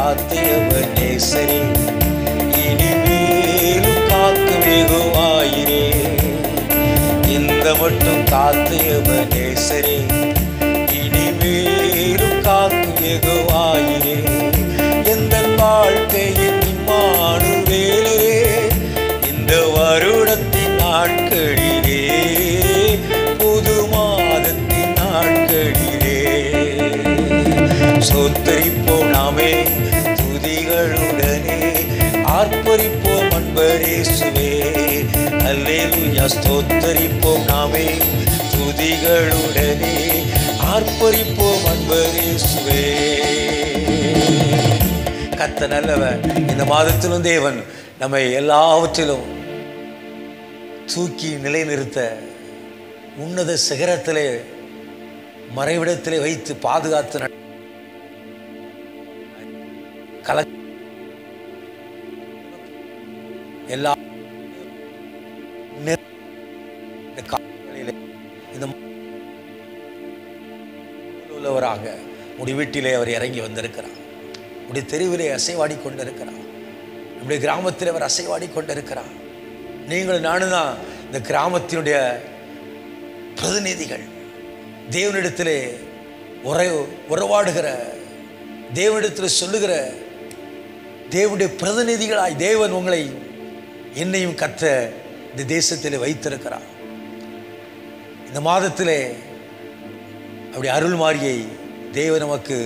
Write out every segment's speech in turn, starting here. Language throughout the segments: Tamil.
காத்தியவர் நேசரே, இனிமேலும் காக்கும் யெகோவாயிரே. இந்த மட்டும் காத்தியவர் நேசரே, இனிமேலும் காக்கும் யெகோவாயிரே. எந்த வாழ்க்கையின் இம்மானுவேலே, இந்த வருடத்தின் நாட்களிலே, புது மாதத்தின் நாட்களிலே சோத்தரிப்போம் நாமே துதிகளுடனே, ஆர்ப்பரிப்போம் அன்பரேசுவே. அல்லேலூயா. ஸ்தோத்தரிப்போம் நாமே துதிகளுடனே, ஆர்ப்பரிப்போம் அன்பரேசுவே. கர்த்தர் நல்லவர். இந்த மாதத்திலும் தேவன் நம்மை எல்லாவற்றிலும் தூக்கி நிலைநிறுத்த உன்னத சிகரத்திலே மறைவிடத்திலே வைத்து பாதுகாத்து எல்லா உள்ளவராக உடைய வீட்டிலே அவர் இறங்கி வந்திருக்கிறார். உடைய தெருவிலே அசைவாடி கொண்டிருக்கிறார். நம்முடைய கிராமத்தில் அவர் அசைவாடி கொண்டிருக்கிறார். நீங்கள் நானும் தான் இந்த கிராமத்தினுடைய பிரதிநிதிகள். தேவனிடத்திலே உறவாடுகிற, தேவனிடத்தில் சொல்லுகிற தேவனுடைய பிரதிநிதிகளாய் தேவன் உங்களை என்னையும் கத்த இந்த தேசத்திலே வைத்திருக்கிறார். இந்த மாதத்திலே அப்படி அருள் மாரியை தேவன் நமக்கு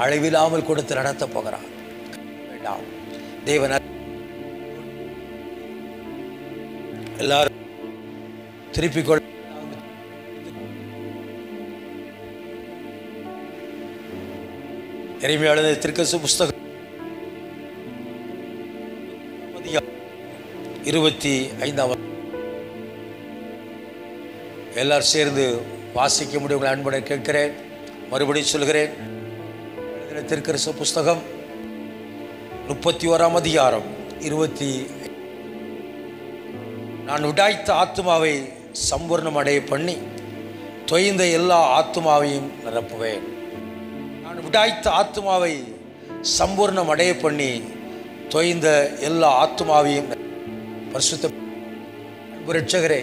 அளவில்லாமல் கொடுத்து நடத்த போகிறார். வேண்டாம், தேவன் எல்லாரும் திருப்பிக் கொள்ள. எரேமியா தீர்க்கதரிசி புஸ்தகம் 25 எல்லாரும் சேர்ந்து வாசிக்க முடியும். அன்புடன் கேட்கிறேன், மறுபடியும் சொல்கிறேன். தீர்க்கதரிசி புஸ்தகம் 31 நான் உடாய்த்த ஆத்துமாவை சம்பூர்ணம் அடைய பண்ணி தொய்ந்த எல்லா ஆத்துமாவையும் நிரப்புவேன். நான் உடாய்த்த ஆத்துமாவை சம்பூர்ணம் அடைய பண்ணி தொய்ந்த எல்லா ஆத்துமாவையும். பரிசுத்த அன்பு இரட்சகரே,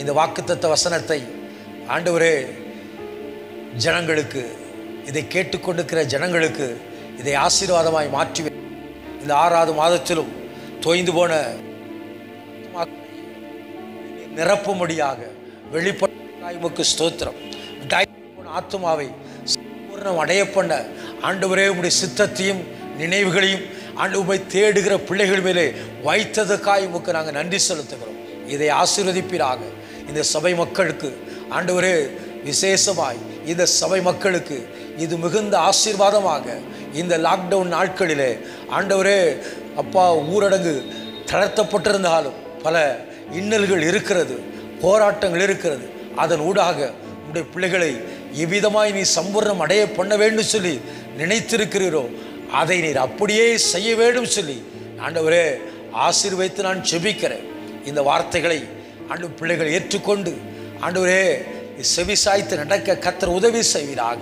இந்த வாக்குத்தத்த வசனத்தை ஆண்டவரே ஜனங்களுக்கு, இதை கேட்டுக்கொண்டிருக்கிற ஜனங்களுக்கு இதை ஆசீர்வாதமாய் மாற்றி இந்த 6வது மாதத்திலும் தொய்ந்து போன நிரப்பும்படியாக வெளிப்படைக்கு ஸ்தோத்திரம். ஆத்துமாவை சம்பூர்ணம் அடைய பண்ண ஆண்டவரே உம்முடைய சித்தத்தையும் நினைவுகளையும் ஆண்டவரை தேடுகிற பிள்ளைகள் மேலே வைத்ததுக்காய் உமக்கு நாங்கள் நன்றி செலுத்துகிறோம். இதை ஆசீர்வதிப்பீராக. இந்த சபை மக்களுக்கு ஆண்டவரே விசேஷமாய் இந்த சபை மக்களுக்கு இது மிகுந்த ஆசீர்வாதமாக இந்த லாக்டவுன் நாட்களிலே ஆண்டவரே அப்பா ஊரடங்கு தளர்த்தப்பட்டிருந்தாலும் பல இன்னல்கள் இருக்கிறது, போராட்டங்கள் இருக்கிறது. அதன் ஊடாக உடைய பிள்ளைகளை எவ்விதமாய் நீ சம்பூர்ணம் அடைய பண்ண வேண்டும் சொல்லி நினைத்திருக்கிறீரோ அதை நீர் அப்படியே செய்ய வேண்டும் சொல்லி ஆண்டவரே ஆசீர்வதித்து நான் ஜெபிக்கிறேன். இந்த வார்த்தைகளை ஆண்டு பிள்ளைகள் ஏற்றுக்கொண்டு ஆண்டவரே செவிசாய்த்து நடக்க கர்த்தர் உதவி செய்வீராக.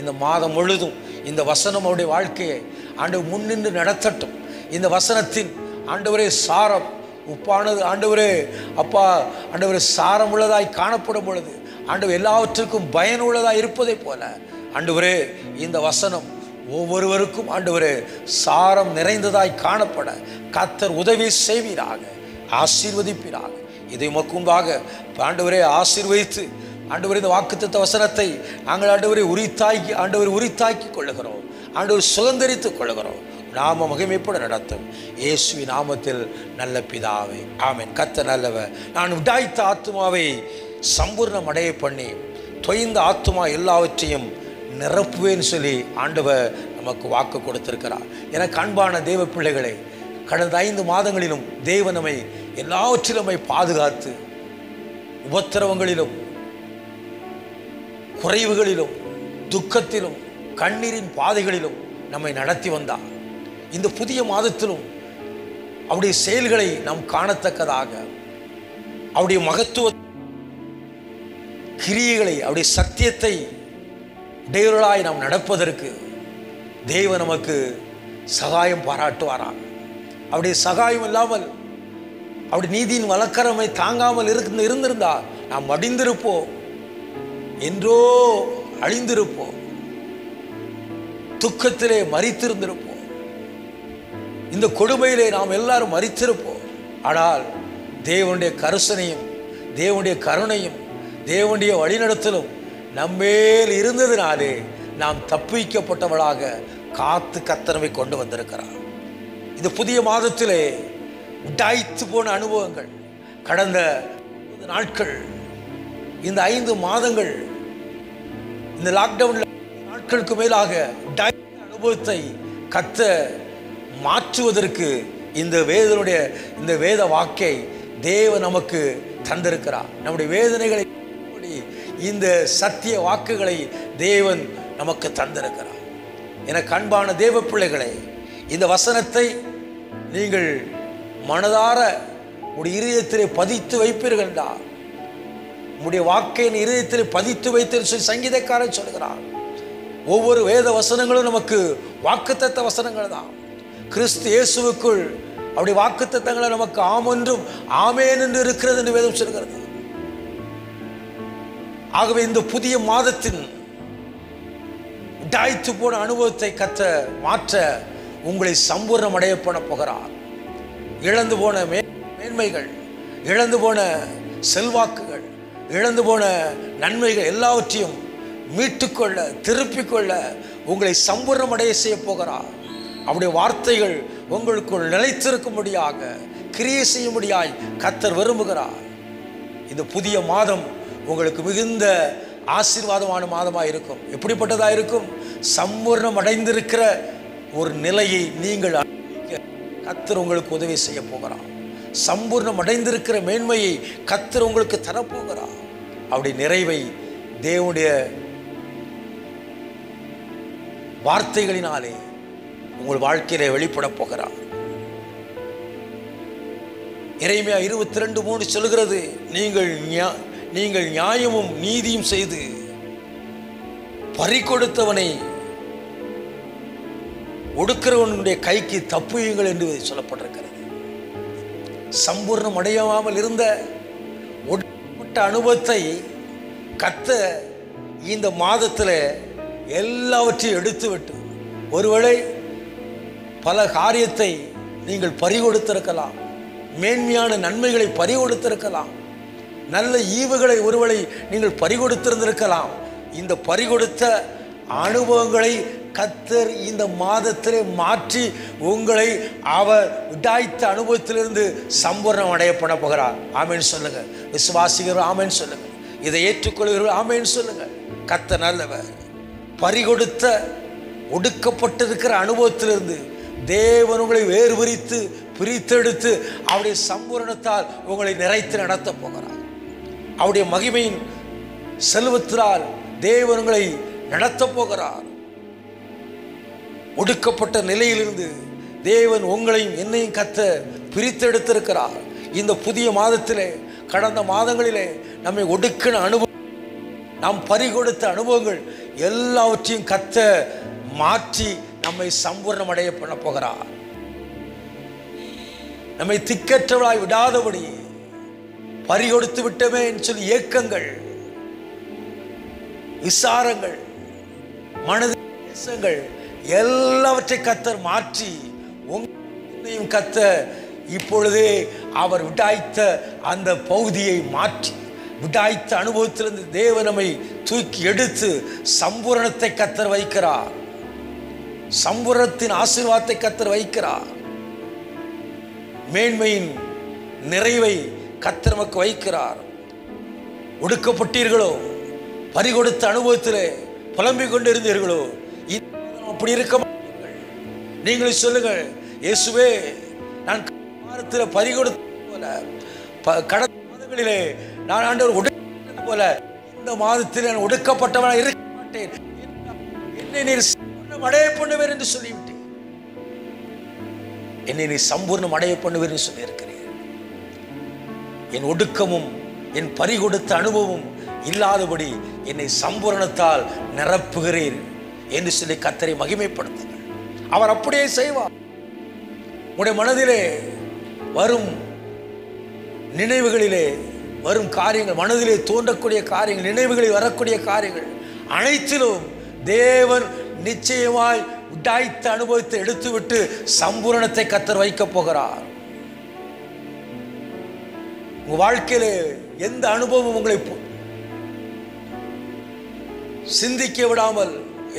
இந்த மாதம் முழுதும் இந்த வசனம் அவருடைய வாழ்க்கையை ஆண்டு முன்னின்று நடத்தட்டும். இந்த வசனத்தின் ஆண்டவரே சாரம் உப்பானது ஆண்டவரே அப்பா ஆண்டவரே சாரம் உள்ளதாய் காணப்படும் பொழுது ஆண்டவர் எல்லாவற்றுக்கும் பயனுள்ளதாய் இருப்பதை போல ஆண்டவரே இந்த வசனம் ஒவ்வொருவருக்கும் ஆண்டவரே சாரம் நிறைந்ததாய் காணப்பட கர்த்தர் உதவி செய்வீராக, ஆசீர்வதிப்பீராக. இதை முன்பாக ஆண்டவரே ஆசீர்வதித்து ஆண்டவரே இந்த வாக்குத்தத்த வசனத்தை நாங்கள் ஆண்டவரை உரித்தாக்கி கொள்ளுகிறோம். ஆண்டவர் சுதந்திரித்துக் கொள்ளுகிறோம். நாம மகிமைப்பட நடத்தும் இயேசுவின் நாமத்தில் நல்ல பிதாவே, ஆமென். கர்த்தர் நல்லவர். நான் உடாய்த்த ஆத்துமாவை சம்பூர்ணம் அடைய பண்ணி தொய்ந்த ஆத்துமா எல்லாவற்றையும் நிரப்புவேன்னு சொல்லி ஆண்டவர் நமக்கு வாக்கு கொடுத்திருக்கிறார். எனக்கு அன்பான தேவ பிள்ளைகளை, கடந்த 5 மாதங்களிலும் தேவன் நம்மை எல்லாவற்றிலும் பாதுகாத்து உபத்திரவங்களிலும் குறைவுகளிலும் துக்கத்திலும் கண்ணீரின் பாதைகளிலும் நம்மை நடத்தி வந்தார். இந்த புதிய மாதத்திலும் அவருடைய செயல்களை நாம் காணத்தக்கதாக அவருடைய மகத்துவ கிரியைகளை அவருடைய சத்தியத்தை உடையவர்களாய் நாம் நடப்பதற்கு தேவன் நமக்கு சகாயம் பாராட்டுவாராம். அவருடைய சகாயம் இல்லாமல், அவருடைய நீதியின் வழக்கரமை தாங்காமல் இருந்திருந்தால் நாம் மடிந்திருப்போம், என்றோ அழிந்திருப்போம், துக்கத்திலே மரித்திருந்திருப்போம், இந்த கொடுமையிலே நாம் எல்லாரும் மரித்திருப்போம். ஆனால் தேவனுடைய கருசனையும் தேவனுடைய கருணையும் தேவனுடைய வழிநடத்தலும் நம்மேல் இருந்ததினாலே நாம் தப்பிக்கப்பட்டவளாக காத்து கத்தனவை கொண்டு வந்திருக்கிறார். இந்த புதிய மாதத்திலே உடாய்த்து போன அனுபவங்கள், கடந்த நாட்கள், இந்த 5 மாதங்கள், இந்த லாக்டவுன்ல நாட்களுக்கு மேலாக அனுபவத்தை கத்த மாற்றுவதற்கு இந்த வேத வாக்கை தேவன் நமக்கு தந்திருக்கிறார். நம்முடைய வேதனைகளை இந்த சத்திய வாக்குகளை தேவன் நமக்கு தந்திருக்கிறார். எனக்கு அன்பான தேவ பிள்ளைகளை, இந்த வசனத்தை நீங்கள் மனதார உடைய இருதயத்திலே பதித்து வைப்பீர்கள் என்றால், உடைய வாக்கை இருதயத்திலே பதித்து வைத்து சொல்லி சங்கீதக்காரன் சொல்கிறார். ஒவ்வொரு வேத வசனங்களும் நமக்கு வாக்குத்தத்த வசனங்கள் தான். கிறிஸ்து இயேசுவுக்குள் அவருடைய வாக்குத்தத்தங்களை நமக்கு ஆம் என்றும் ஆமேன் என்று இருக்கிறது என்று வேதம் சொல்கிறது. ஆகவே இந்த புதிய மாதத்தின் உடாய்த்து போன அனுபவத்தை கத்த மாற்ற உங்களை சம்பூர்ணம் அடைய பண்ண போகிறார். இழந்து போன மேன்மைகள், இழந்து போன செல்வாக்குகள், இழந்து போன நன்மைகள் எல்லாவற்றையும் மீட்டுக்கொள்ள, திருப்பிக் கொள்ள உங்களை சம்பூர்ணம் அடைய செய்ய போகிறார். அவருடைய வார்த்தைகள் உங்களுக்குள் நிலைத்திருக்கும்படியாக, கிரியை செய்யும்படியாய் கர்த்தர் விரும்புகிறார். இந்த புதிய மாதம் உங்களுக்கு மிகுந்த ஆசீர்வாதமான மாதமாக இருக்கும். எப்படிப்பட்டதாக இருக்கும்? சம்பூர்ணம் அடைந்திருக்கிற ஒரு நிலையை நீங்கள் அடைக்க கர்த்தர் உங்களுக்கு உதவி செய்ய போகிறார். சம்பூர்ணம் அடைந்திருக்கிற மேன்மையை கர்த்தர் உங்களுக்கு தரப்போகிறார். அவருடைய நிறைவை தேவனுடைய வார்த்தைகளினாலே உங்கள் வாழ்க்கையிலே வெளிப்பட போகிறார். எரேமியா 22:3 சொல்கிறது, நீங்கள் நியாயமும் நீதியும் செய்து பறிகொடுத்தவனை ஒடுக்கிறவனுடைய கைக்கு தப்புயுங்கள் என்று சொல்லப்பட்டிருக்கிறது. சம்பூர்ணம் அடையாமல் இருந்த ஒடுக்கப்பட்ட அனுபவத்தை கர்த்தர் இந்த மாதத்தில் எல்லாவற்றையும் எடுத்துவிட்டு, ஒருவேளை பல காரியத்தை நீங்கள் பறிகொடுத்திருக்கலாம், மேன்மையான நன்மைகளை பறிகொடுத்திருக்கலாம், நல்ல ஈவுகளை ஒருவேளை நீங்கள் பறிகொடுத்திருந்திருக்கலாம். இந்த பறிகொடுத்த அனுபவங்களை கர்த்தர் இந்த மாதத்திலே மாற்றி உங்களை அவர் உடாய்த்த அனுபவத்திலிருந்து சம்பூர்ணம் அடைய பண்ண போகிறார். ஆமேன் சொல்லுங்க. விசுவாசிகள் ஆமேன் சொல்லுங்க. இதை ஏற்றுக்கொள்கிறவர்கள் ஆமேன் சொல்லுங்க. கர்த்தர் நல்லவர். பறிகொடுத்த ஒடுக்கப்பட்டிருக்கிற அனுபவத்திலிருந்து தேவன் உங்களை வேறு பிரித்தெடுத்து அவருடைய சம்பூரணத்தால் உங்களை நிறைத்து நடத்த போகிறார். அவருடைய மகிமையின் செல்வத்தினால் தேவன் உங்களை நடத்த போகிறார். ஒடுக்கப்பட்ட நிலையிலிருந்து தேவன் உங்களையும் என்னையும் கத்த பிரித்தெடுத்திருக்கிறார். இந்த புதிய மாதத்திலே, கடந்த மாதங்களிலே நம்மை ஒடுக்கின அனுபவம், நாம் பறிகொடுத்த அனுபவங்கள் எல்லாவற்றையும் கத்த மாற்றி நம்மை சம்பூர்ணம் அடைய பண்ண போகிறார். நம்மை திக்கற்றவளாய் விடாதபடி, பறிகொடுத்து விட்டமே என்று சொல்லி ஏக்கங்கள், விசாரங்கள், மனதில் எல்லாவற்றை கர்த்தர் மாற்றி உங்களையும் கர்த்தர் இப்பொழுதே அவர் விடாய்த்த அந்த பகுதியை மாற்றி, விடாய்த்த அனுபவத்திலிருந்து தேவன் நம்மை தூக்கி எடுத்து சம்பூரணத்தை கர்த்தர் வைக்கிறார். சம்பூரணத்தின் ஆசீர்வாதத்தை கர்த்தர் வைக்கிறார். மேன்மையின் நிறைவை கர்த்தர் நமக்கு வைக்கிறார். ஒடுக்கப்பட்டீர்களோ, பறிகொடுத்த அனுபவத்திலே புலம்பிக் கொண்டிருந்தீர்களோ, அப்படி இருக்க மாட்டீர்கள். நீங்களும் சொல்லுங்கள், இயேசுவே, நான் வாரத்தில் பறிகொடுத்த போல, கடந்த மாதங்களிலே நான் ஆண்டவர் ஒடுக்கப்பட்டது போல இந்த மாதத்தில் நான் ஒடுக்கப்பட்டவனாக இருக்க மாட்டேன், என்னை நீர் சம்பூர்ணம் அடைய பண்ணுவேன் என்று சொல்லிவிட்டேன். என்னை நீ சம்பூர்ணம் அடைய பண்ணுவேன் என்று சொல்லியிருக்கிறேன். என் ஒடுக்கமும் என் பறிகொடுத்த அனுபவம் இல்லாதபடி என்னை சம்பூரணத்தால் நிரப்புகிறீர் என்று சொல்லி கர்த்தரை மகிமைப்படுத்துங்கள். அவர் அப்படியே செய்வார். உங்களுடைய மனதிலே வரும் நினைவுகளிலே வரும் காரியங்கள், மனதிலே தோன்றக்கூடிய காரியங்கள், நினைவுகளில் வரக்கூடிய காரியங்கள் அனைத்திலும் தேவன் நிச்சயமாய் உடாய்த்த அனுபவத்தை எடுத்துவிட்டு சம்பூரணத்தை கர்த்தர் வைக்கப் போகிறார். உங்க வாழ்க்கையிலே எந்த அனுபவம் உங்களை சிந்திக்க விடாமல்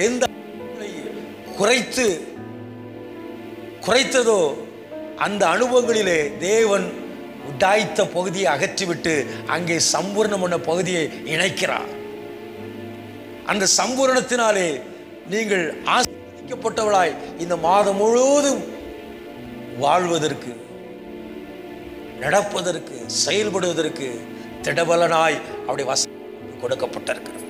எந்த குறைத்ததோ அந்த அனுபவங்களிலே தேவன் உடாய்த்த பகுதியை அகற்றிவிட்டு அங்கே சம்பூர்ணமான பகுதியை இணைக்கிறார். அந்த சம்பூரணத்தினாலே நீங்கள் ஆசீர்வதிக்கப்பட்டவளாய் இந்த மாதம் முழுவதும் வாழ்வதற்கு, நடப்பதற்கு, செயல்படுவதற்கு திடபலனாய் அப்படி வசனம் கொடுக்கப்பட்டிருக்கிறது.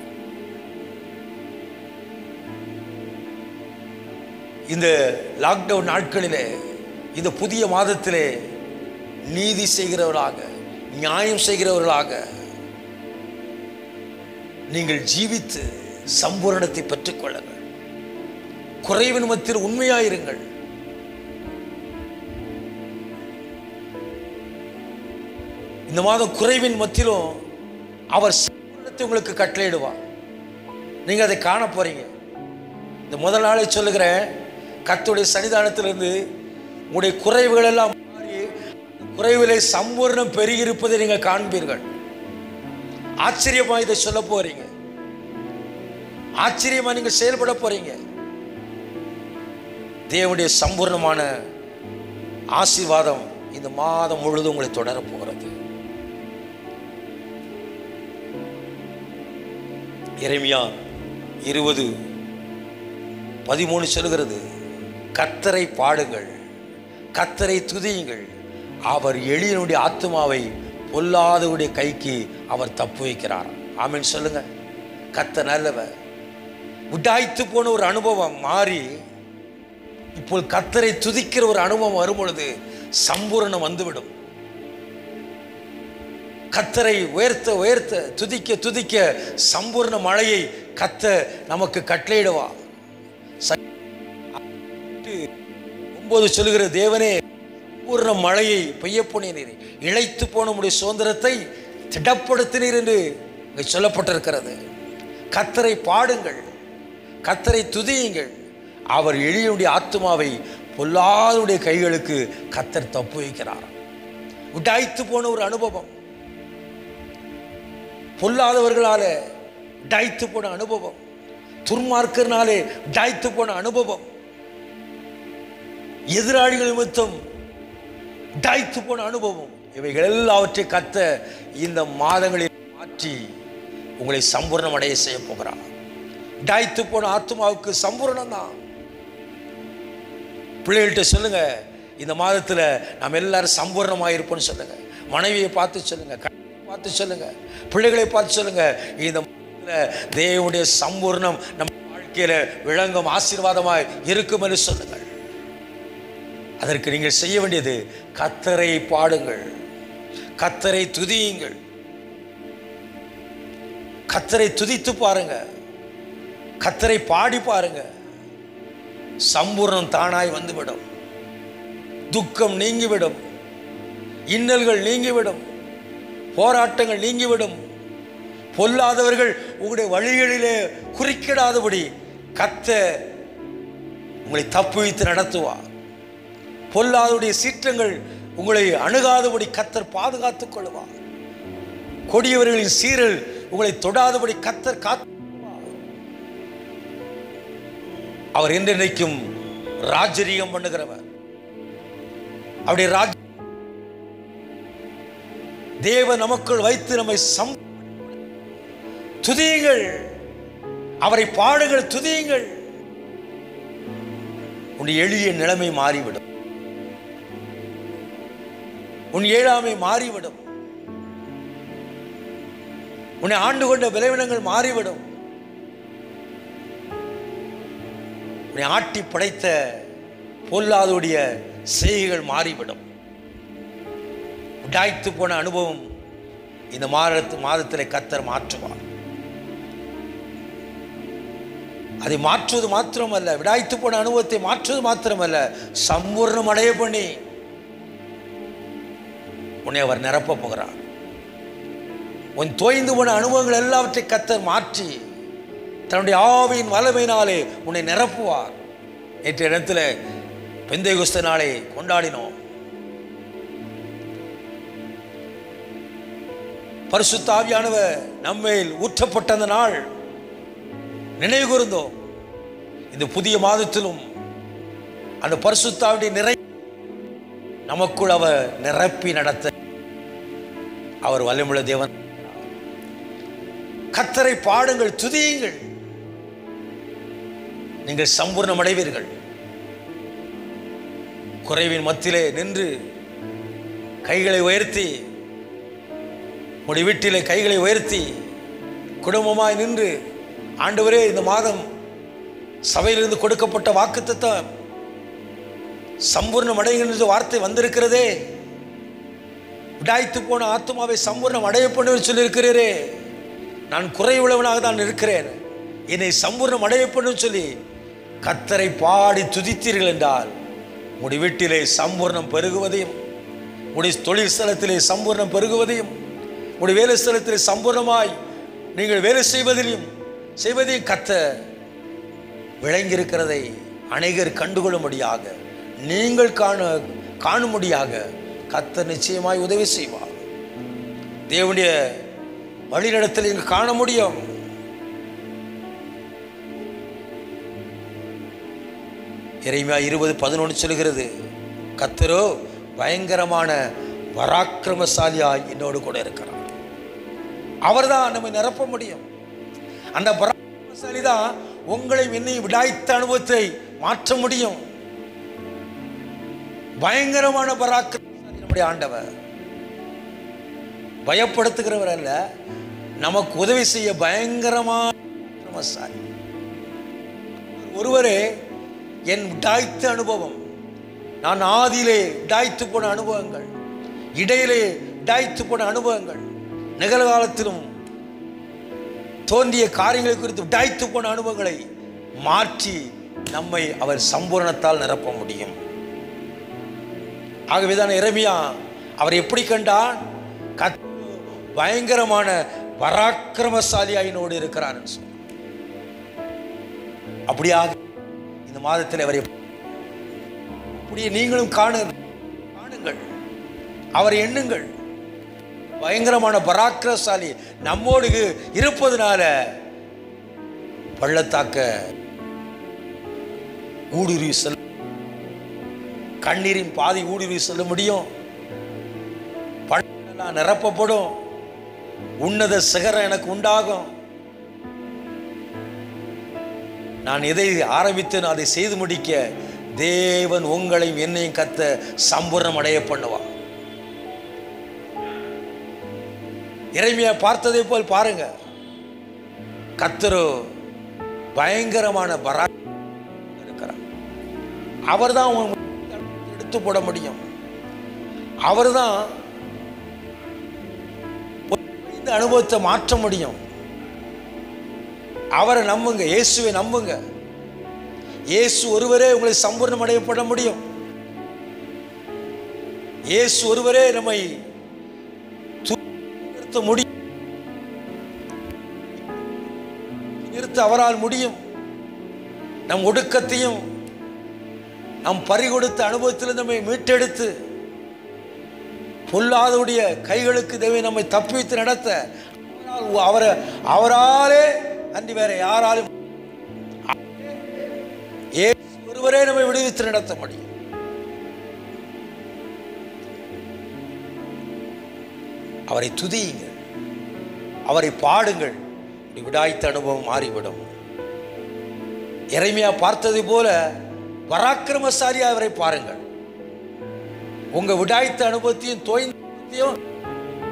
இந்த லாக்டவுன் நாட்களிலே, இந்த புதிய மாதத்திலே நீதி செய்கிறவர்களாக, நியாயம் செய்கிறவர்களாக நீங்கள் ஜீவித்து சம்பூரணத்தை பெற்றுக்கொள்ளுங்கள். குறைவின் மத்தியில் உண்மையாயிருங்கள். இந்த மாதம் குறைவின் மத்தியிலும் அவர் சம்பூரணத்தை உங்களுக்கு கட்டளையிடுவார். நீங்க அதை காண போறீங்க. இந்த முதல் நாளை சொல்லுகிறேன், கர்த்தருடைய சன்னிதானத்திலிருந்து உங்களுடைய குறைவுகள் எல்லாம் மாறி குறைவிலே சம்பூர்ணம் பெருகியிருப்பதை நீங்க காண்பீர்கள். ஆச்சரியமா இதை சொல்ல போறீங்க. ஆச்சரியமா நீங்க செயல்பட போறீங்க. தேவனுடைய சம்பூர்ணமான ஆசீர்வாதம் இந்த மாதம் முழுவதும் உங்களை தொடர போகிறது. எரேமியா 20:13 சொல்கிறது, கர்த்தரை பாடுங்கள், கர்த்தரை துதியுங்கள், அவர் எளியனுடைய ஆத்துமாவை பொல்லாதவருடைய கைக்கு அவர் தப்பு வைக்கிறார். ஆமென் சொல்லுங்க. கர்த்தர் நல்லவர். உடாய்த்து போன ஒரு அனுபவம் மாறி இப்போ கர்த்தரை துதிக்கிற ஒரு அனுபவம் வரும் பொழுது சம்பூரணம் வந்துவிடும். கர்த்தரை உயர்த்த உயர்த்த, துதிக்க துதிக்க சம்பூர்ண மழையை கர்த்தர் நமக்கு கட்டளையிடுவா. 9 சொல்லுகிற, தேவனே பூர்ண மழையை பெய்ய போனீர், இழைத்து போன உம்முடைய சுதந்திரத்தை திடப்படுத்தினீர் என்று இங்கே சொல்லப்பட்டிருக்கிறது. கர்த்தரை பாடுங்கள், கர்த்தரை துதியுங்கள், அவர் எளியனுடைய ஆத்துமாவை பொல்லாதவருடைய கைகளுக்கு கர்த்தர் தப்பு வைக்கிறார். உடாய்த்து போன ஒரு அனுபவம், பொல்லாதவர்களால உடாய்த்து போன அனுபவம், துன்மார்க்கர்னாலே உடாய்த்து போன அனுபவம், எதிராளிகள் நிமித்தம் உடாய்த்து போன அனுபவம், இவைகள் எல்லாவற்றை கர்த்தர் இந்த மாதங்களில் மாற்றி உங்களை சம்பூர்ணம் அடைய செய்ய போகிறார். உடாய்த்து போன ஆத்மாவுக்கு சம்பூர்ணம் தான். பிள்ளைகள்கிட்ட சொல்லுங்க, இந்த மாதத்துல நாம் எல்லாரும் சம்பூர்ணமாக இருப்போம்னு சொல்லுங்க. மனைவியை பார்த்து சொல்லுங்க, பார்த்து சொல்லுங்க, பிள்ளைகளை பார்த்து சொல்லுங்க, இந்த தேவனுடைய சம்பூர்ணம் நம்ம வாழ்க்கையில விளங்கும் ஆசீர்வாதமாய் இருக்கும் என்று சொல்லுங்கள். அதற்கு நீங்கள் செய்ய வேண்டியது, கர்த்தரை பாடுங்கள், கர்த்தரை துதியுங்கள். கர்த்தரை துதித்து பாருங்க, கர்த்தரை பாடி பாருங்க. சம்பூர்ணம் தானாய் வந்துவிடும். துக்கம் நீங்கிவிடும், இன்னல்கள் நீங்கிவிடும், போராட்டங்கள் நீங்கிவிடும். பொல்லாதவர்கள் உங்களுடைய வழிகளிலே குறுக்கிடாதபடி கர்த்தர் உங்களை தப்புவித்து நடத்துவார். பொல்லாதவருடைய சீற்றங்கள் உங்களை அணுகாதபடி கர்த்தர் பாதுகாத்துக் கொள்வார். கொடியவர்களின் சீரல் உங்களை தொடாதபடி கர்த்தர் காத்து. அவர் என்றென்றைக்கும் ராஜரீகம் பண்ணுகிறவர். அவருடைய தேவ நமக்குள் வைத்து நம்மை துதியுங்கள், அவரை பாடுங்கள், துதியுங்கள். உன் எளிய நிலைமை மாறிவிடும், உன் ஏழாமை மாறிவிடும், உன்னை ஆண்டு கொண்ட விளைவினங்கள் மாறிவிடும். உன்னை ஆட்டி படைத்த பொல்லாதோடைய செய்கைகள் மாறிவிடும். உடாய்த்து போன அனுபவம் இந்த மாதத்தில் கர்த்தர் மாற்றுவார். அதை மாற்றுவது மாத்திரமல்ல, விடாய்த்து போன அனுபவத்தை மாற்றுவது மாத்திரமல்ல, சம்பூர்ணம் அடைய பண்ணி உன்னை அவர் நிரப்ப போகிறார். உன் தோய்ந்து போன அனுபவங்கள் எல்லாவற்றை கர்த்தர் மாற்றி தன்னுடைய ஆவியின் வல்லமையினாலே உன்னை நிரப்புவார். நேற்றைய இடத்துல பெந்தேகொஸ்து நாளை கொண்டாடினோம். பரிசுத்த ஆவியானவர் நம்மேல் ஊற்றப்பட்ட அந்த நாள் நினைவு கூர்ந்தோம். இந்த புதிய மாதத்திலும் அந்த பரிசுத்த ஆவியுடைய நிறை நமக்குள் அவர் நிரப்பி நடத்த அவர் வல்லமையுள்ள தேவன். கர்த்தரை பாடுங்கள், துதியுங்கள், நீங்கள் சம்பூர்ணம் அடைவீர்கள். குறைவின் மத்தியிலே நின்று கைகளை உயர்த்தி, உடைய வீட்டிலே கைகளை உயர்த்தி குடும்பமாய் நின்று, ஆண்டவரே இந்த மாதம் சபையிலிருந்து கொடுக்கப்பட்ட வாக்குத்தத்தம் சம்பூர்ணம் அடைகின்ற வார்த்தை வந்திருக்கிறதே, விடாய்த்து போன ஆத்மாவை சம்பூர்ணம் அடைய பண்ணு சொல்லியிருக்கிறீரே, நான் குறைவுள்ளவனாக தான் இருக்கிறேன், என்னை சம்பூர்ணம் அடைய பண்ணு சொல்லி கர்த்தரை பாடி துதித்தீர்கள் என்றால் உடைய வீட்டிலே சம்பூர்ணம் பெருகுவதையும், உடைய தொழில் ஸ்தலத்திலே சம்பூர்ணம் பெருகுவதையும், உடைய வேலை ஸ்தலத்திலே சம்பூர்ணமாய் நீங்கள் வேலை செய்வதையும் கர்த்தர் விளங்கியிருக்கிறதை அநேகர் கண்டுகொள்ளும்படியாக, நீங்கள் காணும்படியாக கர்த்தர் நிச்சயமாய் உதவி செய்வார். தேவனுடைய வழிநடத்தலை நீங்கள் காண முடியும். எரேமியா 20:11 சொல்கிறது, கர்த்தரோ பயங்கரமான பராக்கிரமசாலியாய் என்னோடு கூட இருக்கிறார். அவர் தான் நம்மை நிரப்ப முடியும். அந்த பராக்கிரமசாலி தான் உங்களை என்னையும் விடாய்த்த அனுபவத்தை மாற்ற முடியும். பயங்கரமான பராக்கிரமசாலி நம்முடைய ஆண்டவர். பயப்படுத்துகிறவர் அல்ல, நமக்கு உதவி செய்ய பயங்கரமான பராக்கிரமசாலி ஒருவரே. என் விடாய்த்த அனுபவம், நான் ஆதியிலே விடாய்த்து போன அனுபவங்கள், இடையிலே விடாய்த்து போன அனுபவங்கள், நிகழ்காலத்திலும் தோன்றிய காரியங்களை குறித்து விடாய்த்து போன அனுபவங்களை மாற்றி நம்மை அவர் சம்பூரணத்தால் நிரப்ப முடியும். ஆகவேதான் எரேமியா அவர் எப்படி கண்டான்? பயங்கரமான பராக்கிரமசாலியாயினோடு இருக்கிறார். அப்படியாக இந்த மாதத்தில் அவரை அப்படியே நீங்களும் காணுங்கள், அவரை எண்ணுங்கள். பயங்கரமான பராக்கிரமசாலி நம்மோடு இருப்பதனால பள்ளத்தாக்க ஊடுருவி செல்ல, கண்ணீரின் பாதி ஊடுருவி செல்ல முடியும். பள்ளம் நிரப்பப்படும். உன்னத சிகரம் எனக்கு உண்டாகும். நான் எதை ஆரம்பித்தேன் அதை செய்து முடிக்க தேவன் உங்களையும் என்னையும் கர்த்தர் சம்பூர்ணம் அடைய பண்ணுவார். எரேமியா பார்த்ததை போல் பாருங்க. கர்த்தர் பயங்கரமான பராக்கிரமசாலி இருக்கிறார். அவர் தான் எடுத்து போட முடியும். அவர் தான் இந்த அனுபவத்தை மாற்ற முடியும். அவரை நம்புங்க, இயேசுவை நம்புங்க. இயேசு ஒருவரே உங்களை சம்பூர்ணம் அடையப்பட முடியும். இயேசு ஒருவரே நம்மை நிறுத்த முடியும், நிறுத்த அவரால் முடியும். நம் ஒடுக்கத்தையும் நம் பறிகொடுத்த அனுபவத்தில் நம்மை மீட்டெடுத்து பொல்லாதவுடைய கைகளுக்கு தேவை நம்மை தப்பித்து நடத்த அவராலே அன்றி வேற யாராலும் ஒருவரே நம்மை விடுவித்து நடத்த முடியும். அவரை துதியுங்கள், அவரை பாடுங்கள். விடாய்த்த அனுபவம் மாறிவிடும். எரேமியா பார்த்ததை போல பராக்கிரமசாலியா அவரை பாருங்கள். உங்க விடாய்த்த அனுபவத்தையும் தோய்ந்த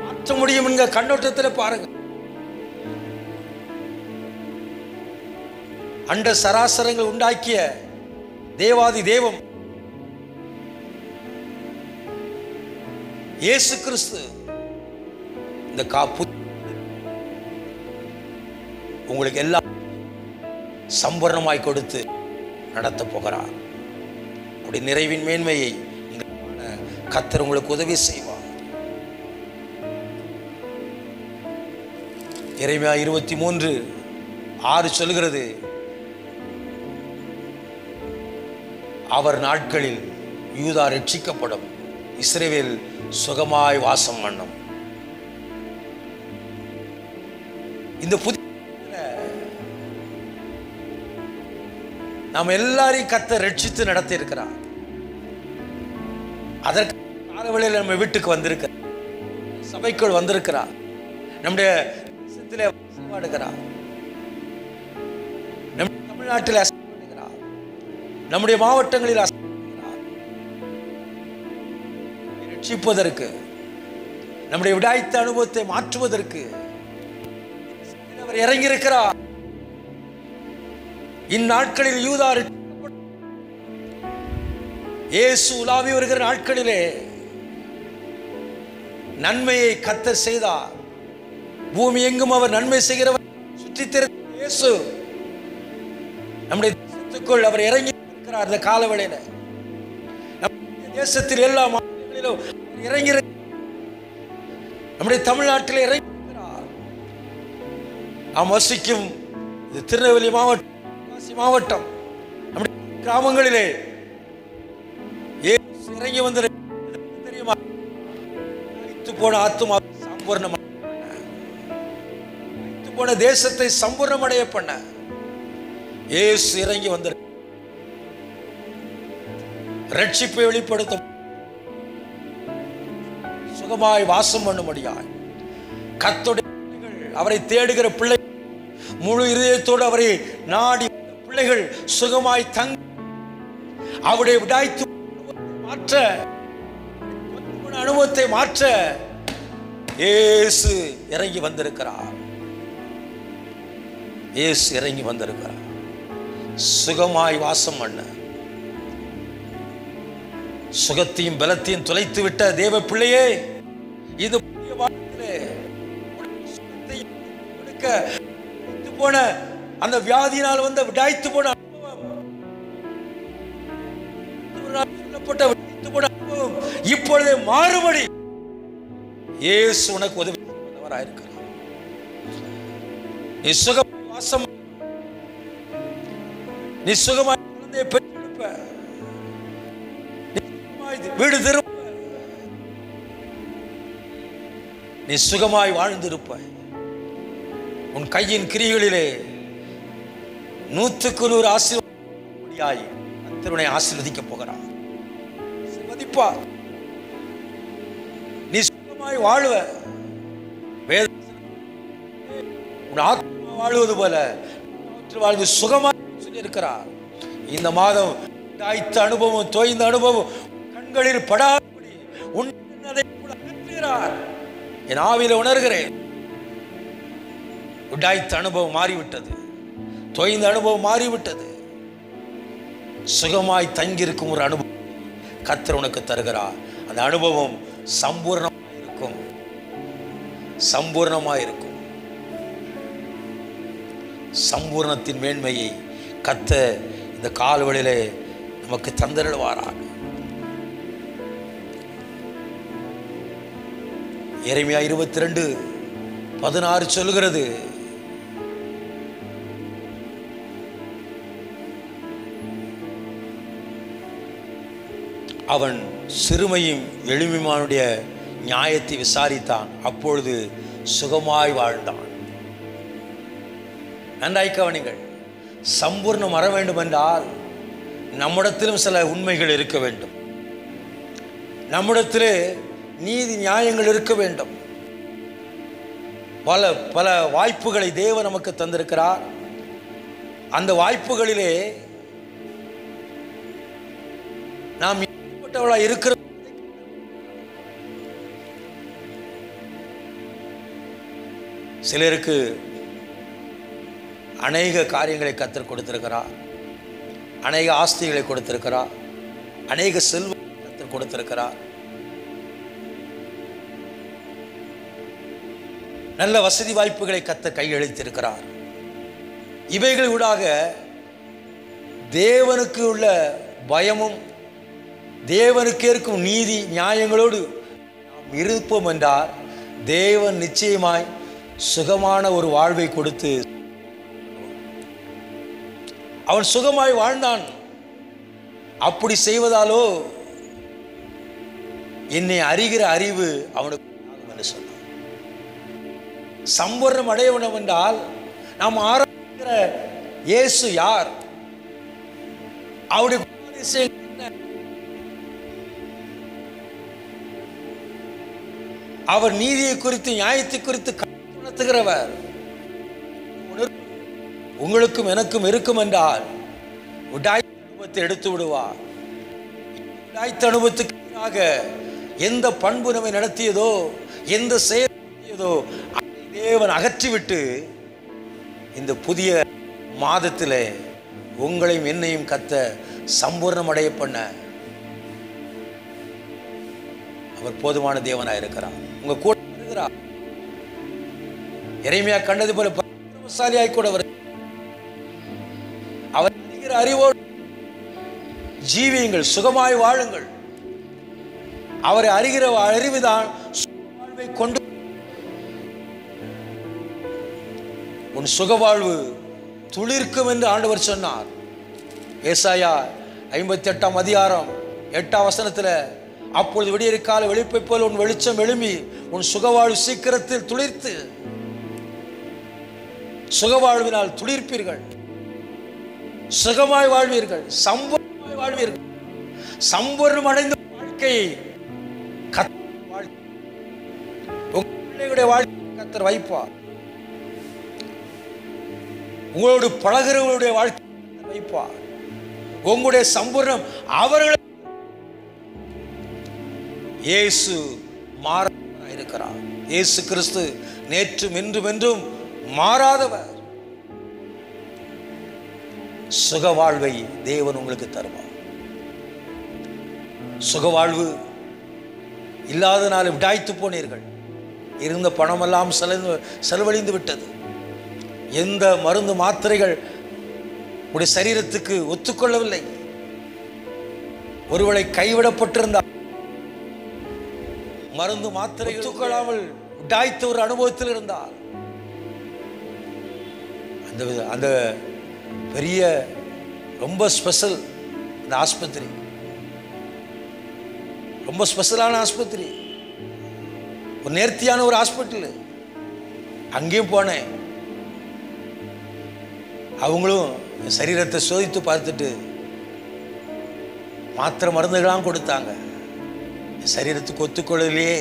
மாற்ற முடியும் என்கிற கண்ணோட்டத்தில் பாருங்க. அண்ட சராசரங்கள் உண்டாக்கிய தேவாதி தேவம் இயேசு கிறிஸ்து இந்த காப்பு உங்களுக்கு எல்லாம் சம்பூர்ணமாய் கொடுத்து நடத்த போகிறார். அப்படி நிறைவின் மேன்மையை கர்த்தர் உங்களுக்கு உதவி செய்வார். எரேமியா 23:6 சொல்கிறது, அவர் நாட்களில் யூதா ரட்சிக்கப்படும், இஸ்ரவேல் சுகமாய் வாசம் பண்ணும். இந்த புதிய நாம் எல்லாரையும் கர்த்தர் ரட்சித்து நடத்தி இருக்கிறார். அதற்கு காலவெளியில் நம்ம வீட்டுக்கு வந்திருக்கிறார், சபைக்குள் வந்திருக்கிறார், நம்முடைய தேசத்திலே வாடுகிறார், நம்முடைய தமிழ்நாட்டில் அசைவாடுகிறார், நம்முடைய மாவட்டங்களில் அசைவாடுகிறார். ரட்சிப்பதற்கு, நம்முடைய விடாய்த்த அனுபவத்தை மாற்றுவதற்கு அவர் இறங்கியிருக்கிறார். இந்நாட்களில் யூதா இயேசு உலாவி வருகிற நாட்களிலே நன்மையை கர்த்தர் செய்தார். பூமி எங்கும் அவர் நன்மை செய்கிறவர். சுற்றி திரிந்த இயேசு நம்முடைய தேசத்துக்குள் அவர் இறங்கி இருக்கிறார். இந்த காலவேளையில நம்முடைய தேசத்தில் எல்லா மாநிலங்களிலும் இறங்கி, நம்முடைய தமிழ்நாட்டில் இறங்கி இருக்கிறார். நாம் வசிக்கும் இது திருநெல்வேலி மாவட்டம், நம்முடைய கிராமங்களிலே இறங்கி வந்து தெரியுமா, போன ஆத்துமா சம்பூர்ணம், போன தேசத்தை சம்பூர்ணமடைய பண்ண இயேசு இறங்கி வந்து ரட்சிப்பை வெளிப்படுத்தும், சுகமாய் வாசம் பண்ணும்படியாய் கர்த்தருடைய அவரை தேடுகிற பிள்ளை முழு இதயத்தோடு அவரை நாடி பிள்ளைகள் சுகமாய் தங்க அவருடைய விடாய்த்து மாற்ற அனுபவத்தை மாற்ற இயேசு இறங்கி வந்திருக்கிறார். இயேசு இறங்கி வந்திருக்கிறார் சுகமாய் வாசம் பண்ண. சுகத்தையும் பலத்தையும் தொலைத்து விட்ட தேவ பிள்ளையே, இது போன அந்த வியாதியினால் வந்த விடாய்த்து போன அனுபவம் இப்பொழுதே மாறுபடி இயேசு உனக்கு உதவி செய்வராயிருக்கிறார். நீ சுகமாய் வாசம், நீ சுகமாய் குழந்தையை பெற்றெடுப்ப, வீடு திரும்ப, நீ சுகமாய் வாழ்ந்திருப்பாய். உன் கையின் கிரிகளிலே 100% ஆசீர்வாதமாய் கர்த்தர் ஆசீர்வதிக்க போகிறார். மதிப்பார். நீ சுகமாய் வாழுவ, உன் ஆத்மா வாழுவது போல வாழ்ந்து சுகமாய் சொல்லி இருக்கிறார். இந்த மாதம் தாய்த்த அனுபவம், தோய்ந்த அனுபவம் கண்களில் படாதபடி உன்னை கூட அகற்றுகிறார். என் ஆவியில உணர்கிறேன். உடாய்த்த அனுபவம் மாறிவிட்டது, தொய்ந்த அனுபவம் மாறிவிட்டது. சுகமாய் தங்கியிருக்கும் ஒரு அனுபவம் கர்த்தர் உனக்கு தருகிறார். அந்த அனுபவம் சம்பூர்ணமாயிருக்கும், சம்பூர்ணமாயிருக்கும். சம்பூர்ணத்தின் மேன்மையை கர்த்தர் இந்த கால்வழியிலே நமக்கு தந்தருள்வாராக. எரேமியா 22:16 சொல்கிறது, அவன் சிறுமையும் எளிமையானுடைய நியாயத்தை விசாரித்தான், அப்பொழுது சுகமாய் வாழ்ந்தான். நன்றாய் கவனிங்கள். சம்பூர்ணம் வர வேண்டும் என்றால் நம்மிடத்திலும் சில உண்மைகள் இருக்க வேண்டும், நம்மிடத்திலே நீதி நியாயங்கள் இருக்க வேண்டும். பல பல வாய்ப்புகளை தேவன் நமக்கு தந்திருக்கிறார். அந்த வாய்ப்புகளிலே நாம் இருக்கிற சிலருக்கு அநேக காரியங்களை கர்த்தர் கொடுத்திருக்கிறார், அநேக ஆஸ்திகளை கொடுத்திருக்கிறார், அநேக செல்வம் கர்த்தர் கொடுத்திருக்கிறார், நல்ல வசதி வாய்ப்புகளை கர்த்தர் கையளித்திருக்கிறார். இவைகள் ஊடாக தேவனுக்கு உள்ள பயமும் தேவனுக்கு இருக்கும் நீதி நியாயங்களோடு நாம் இருப்போம் என்றால் தேவன் நிச்சயமாய் சுகமான ஒரு வாழ்வை கொடுத்து அவன் சுகமாய் வாழ்ந்தான். அப்படி செய்வதாலோ என்னை அறிகிற அறிவு அவனுக்கு என்று சொன்னான். சம்பூர்ணம் அடையவனம் என்றால் நாம் ஆராய்கிற இயேசு யார், அவருடைய என்ன, அவர் நீதியை குறித்து நியாயத்தை குறித்து உணர்த்துகிறவர். உங்களுக்கும் எனக்கும் இருக்கும் என்றால் உடாய்த்த அனுபவத்தை எடுத்து விடுவார். உடாய்த்த அனுபவத்துக்கு எதிராக எந்த பண்பு நம்மை நடத்தியதோ எந்த செயல் நடத்தியதோ அதை தேவன் அகற்றிவிட்டு இந்த புதிய மாதத்தில் உங்களையும் என்னையும் கத்த சம்பூர்ணம் அடைய பண்ண அவர் போதுமான தேவனாக இருக்கிறார். உங்க கூட இருக்கிறார். எரேமியா கண்டது போல பராக்கிரமசாலியாய் கூட அவர் அறிகிற அறிவோடு ஜீவியுங்கள், சுகமாய் வாழுங்கள். அவரை அறிகிற அறிவுதான் வாழ்வை கொண்டு உன் சுகவாழ்வு துளிர்க்கும் என்று ஆண்டவர் சொன்னார். ஏசாயா 58ஆம் அதிகாரம் 8ஆம் வசனத்தில், அப்பொழுது விடியற்கால வெளிப்பை போல் உன் வெளிச்சம் எழும்பி உன் சுகவாழ்வு சீக்கிரத்தில் துளிர்த்து சுகவாழ்வினால் துளிர்ப்பீர்கள், சுகமாய் வாழ்வீர்கள், சம்பூர்ணமாய் வாழ்வீர்கள். சம்பூர்ணம் அடைந்த வாழ்க்கையை உங்களுடைய வாழ்க்கை கர்த்தர் வைப்பார். உங்களோடு பழகிறவர்களுடைய வாழ்க்கை வைப்பார். உங்களுடைய சம்பூர்ணம் அவர்களை இயேசு மாறாதவராய் இருக்கிறார். இயேசு கிறிஸ்து நேற்றும் இன்றும் என்றும் மாறாதவர். சுகவாழ்வை தேவன் உங்களுக்கு தருவார். சுகவாழ்வு இல்லாதனால விடாய்த்து போனீர்கள். இருந்த பணமெல்லாம் செலவழிந்து விட்டது. எந்த மருந்து மாத்திரைகள் உடைய சரீரத்துக்கு ஒத்துக்கொள்ளவில்லை. ஒருவேளை கைவிடப்பட்டிருந்தால் மருந்து மாத்திரை ஒத்துக்கொள்ளாமல் விடாய்த்த ஒரு அனுபவத்தில் இருந்தால் அந்த பெரிய ரொம்ப ஸ்பெஷல் இந்த ஆஸ்பத்திரி, ரொம்ப ஸ்பெஷலான ஆஸ்பத்திரி, ஒரு நேர்த்தியான ஒரு ஹாஸ்பிட்டல். அங்கேயும் போனேன். அவங்களும் சரீரத்தை சோதித்து பார்த்துட்டு மாத்திரை மருந்துகளாம் கொடுத்தாங்க. சரீரத்துக்கு ஒத்துக்கொள்ளலையே,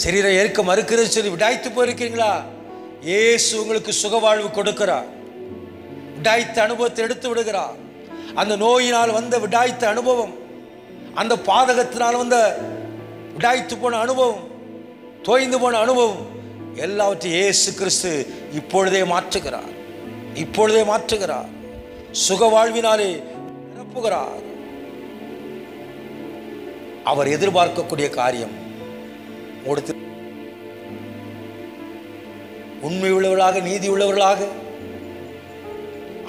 சரீரம் ஏற்க மறுக்கிறது சொல்லி விடாய்த்து போயிருக்கீங்களா? இயேசு உங்களுக்கு சுகவாழ்வு கொடுக்கிறார். விடாய்த்த அனுபவத்தை எடுத்து விடுகிறார். அந்த நோயினால் வந்த விடாய்த்த அனுபவம், அந்த பாதகத்தினால் வந்த விடாய்த்து போன அனுபவம், தோய்ந்து போன அனுபவம் எல்லாவற்றையும் இயேசு கிறிஸ்து இப்பொழுதே மாற்றுகிறார். இப்பொழுதே மாற்றுகிறார். சுகவாழ்வினாலே நிரப்புகிறார். அவர் எதிர்பார்க்கக்கூடிய காரியம் கொடுத்து உண்மை உள்ளவர்களாக நீதி உள்ளவர்களாக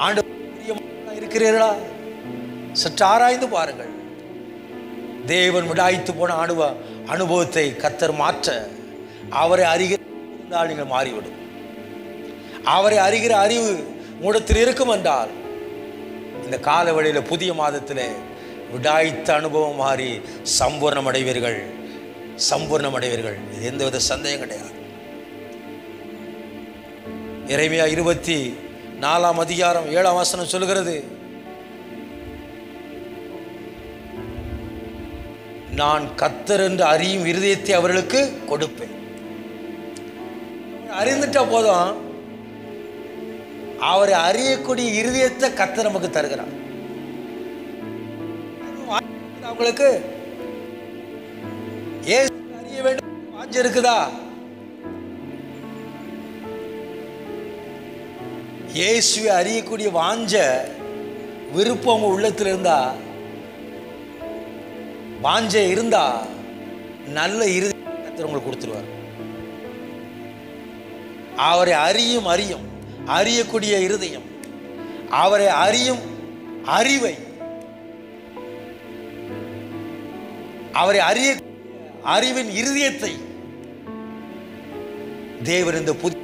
ஆண்டவர் இருக்கிறீர்களா? சற்று ஆராய்ந்து பாருங்கள். தேவன் விடாய்த்து போன அனுபவத்தை கர்த்தர் மாற்ற அவரை அறிகிறால் நீங்கள் மாறிவிடும். அவரை அறிகிற அறிவு உங்களிடத்தில் இருக்கும் என்றால் இந்த கால வழியில் புதிய மாதத்தில் விடாய்த்த அனுபவம் மாறி சம்பூர்ணம் அடைவீர்கள். சம்பூர்ணம் அடைவீர்கள். இது எந்தவித சந்தேகம் கிடையாது. எரேமியா 24ஆம் அதிகாரம் 7ஆம் வசனம் சொல்கிறது, நான் கர்த்தர் என்று அறியும் இருதயத்தை அவர்களுக்கு கொடுப்பேன். அறிந்துட்டா போதும், அவரை அறியக்கூடிய இருதயத்தை கர்த்தர் நமக்கு தருகிறார். அவங்களுக்கு அறிய வேண்டும் வாஞ்சை இருக்குதா? இயேசுவை அறியக்கூடிய வாஞ்ச விருப்பம் உங்க உள்ளத்தில் இருந்தா, வாஞ்சை இருந்தா நல்ல இருதயத்தை கர்த்தர் உங்களுக்கு கொடுத்துருவார். அவரை அறியும் அறியக்கூடிய இருதயம், அவரை அறியும் அறிவை, அவரை அறிய அறிவின் இருதயத்தை தேவன் இந்த புதிய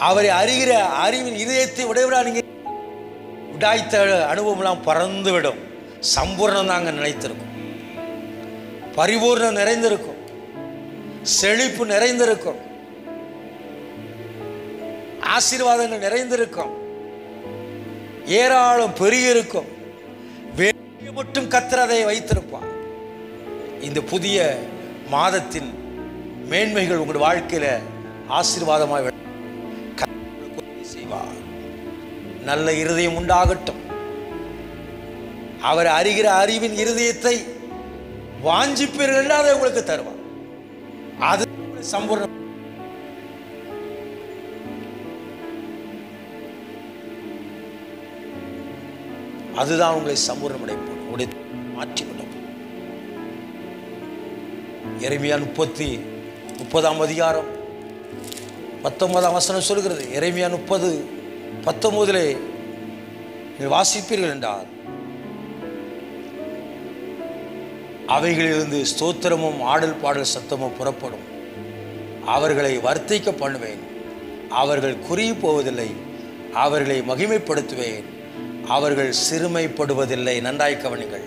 அவரை அறிகிற அறிவின் இதயத்தை உடையவரா நீங்க உடாய்த்த அனுபவம்லாம் பறந்துவிடும். சம்பூர்ணம் தாங்க நினைத்திருக்கும், பரிபூர்ணம் நிறைந்திருக்கும், செழிப்பு நிறைந்திருக்கும், ஆசீர்வாதங்கள் நிறைந்திருக்கும், ஏராளம் பெருகிருக்கும். வெளியே மட்டும் கர்த்தர் அதை வைத்திருப்பார். இந்த புதிய மாதத்தின் மேன்மைகள் உங்கள் வாழ்க்கையில ஆசீர்வாதமாக செய்வார். நல்ல இருதயம் உண்டாகட்டும். அவர் அறிகிற அறிவின் இருதயத்தை வாஞ்சிப்பீர்கள், அதை உங்களுக்கு தருவார். அது சம்பூர்ணம். அதுதான் உங்களை சம்பூர்ணமடைப்போம், உங்களை மாற்றிவிடும். எரேமியா 30ஆம் அதிகாரம் 19ஆம் வசனம் சொல்கிறது. எரேமியா 30:19 நீங்கள் வாசிப்பீர்கள் என்றால், அவைகளிலிருந்து ஸ்தோத்திரமும் ஆடல் பாடல் சத்தமும் புறப்படும். அவர்களை வர்த்திக்க பண்ணுவேன், அவர்கள் குறுகி போவதில்லை. அவர்களை மகிமைப்படுத்துவேன், அவர்கள் சிறுமைப்படுவதில்லை. நன்றாய் கவனிங்கள்.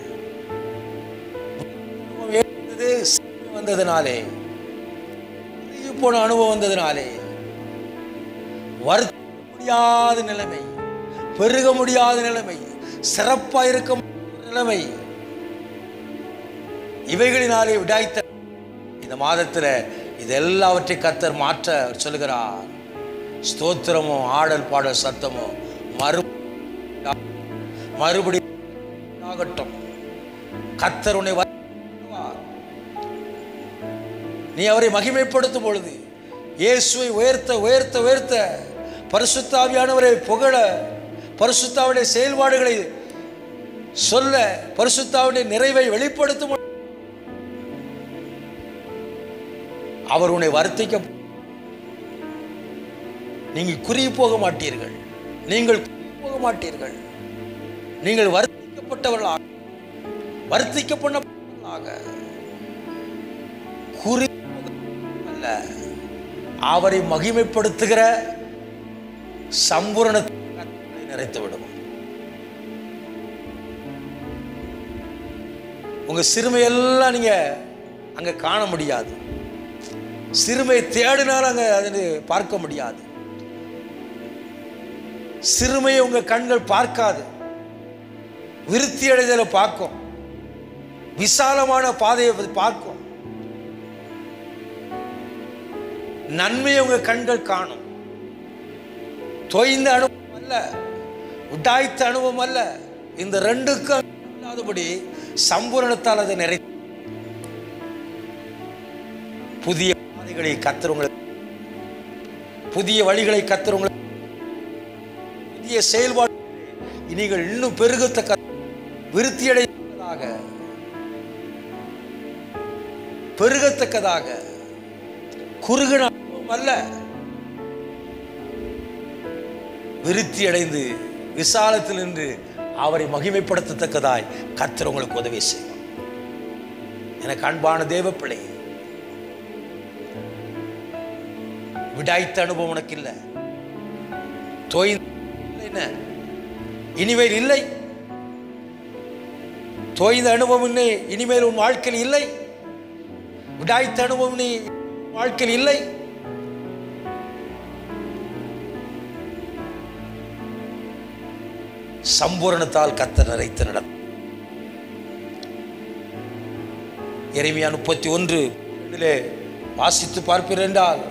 வந்ததினாலே, போன அனுபவம் வந்ததினாலே, வருத்த முடியாத நிலைமை, பெருக முடியாத நிலைமை, சிறப்பாக இருக்க நிலைமை, இவைகளினாலே விடாய்த்த இந்த மாதத்தில் இது எல்லாவற்றையும் கர்த்தர் மாற்ற சொல்கிறார். ஸ்தோத்திரமும் ஆடல் பாடல் சத்தமும் மறுபடியும் ஆகட்டும். கர்த்தர் உன்னை நீ அவரை மகிமைப்படுத்தும் பொழுது, இயேசுவை உயர்த்த உயர்த்த உயர்த்த, பரிசுத்த ஆவியானவரை புகழ, பரிசுத்த ஆவியுடைய செயல்பாடுகளை சொல்ல, பரிசுத்த ஆவியுடைய நிறைவை வெளிப்படுத்தும் அவர் உன்னை வர்த்திக்க. நீங்கள் குறுகி போக மாட்டீர்கள், நீங்கள் போக மாட்டீர்கள். நீங்கள் வர்த்திக்கப்பட்டவர்களாக, வர்த்திக்கப்பட்டவர்களாக, குறி அல்ல, அவரை மகிமைப்படுத்துகிற சம்பூரணத்தை நிறைத்துவிடும். உங்க சிறுமையெல்லாம் நீங்க அங்க காண முடியாது. சிறுமை தேடினாலும் அங்க அதை பார்க்க முடியாது. சிறுமையை உங்க கண்கள் பார்க்காது, விருத்தி அடைதலை பார்க்கும், விசாலமான பாதையை பார்க்கும். நன்மையை உங்க கண்கள் காணும். தொய்ந்த அனுபவம் அல்ல, உடாய்த்த அனுபவம் அல்ல. இந்த ரெண்டுக்கும் இல்லாதபடி சம்பூரணத்தால் அதை நிறை. புதிய பாதைகளை கர்த்தர் உங்களுக்கு, புதிய வழிகளை கர்த்தர் உங்களுக்கு, புதிய செயல்பாடு நீங்கள் இன்னும் பெருகத்தக்க, விருத்தியடைத்ததாக, பெருகத்தக்கதாக, குறுகின அனுபவம் அல்ல, விருத்தி அடைந்து விசாலத்தில் நின்று அவரை மகிமைப்படுத்தத்தக்கதாய் கர்த்தர் உங்களுக்கு உதவி செய்வார். எனக்கு அன்பான தேவ பிள்ளை, விடாய்த்த அனுபவம் உனக்கு இல்லை, தோய்ந்த இனிமேல் இல்லை, தோய்ந்த அனுபவம் இனிமேல் உன் வாழ்க்கையில் இல்லை, விடாய்த்த அனுபவம் நீ வாழ்க்கையில் இல்லை. சம்பூரணத்தால் கர்த்தர் நிறைத்து நடக்கும். எரேமியா 31:2 வாசித்து பார்ப்பீர்கள் என்றால்,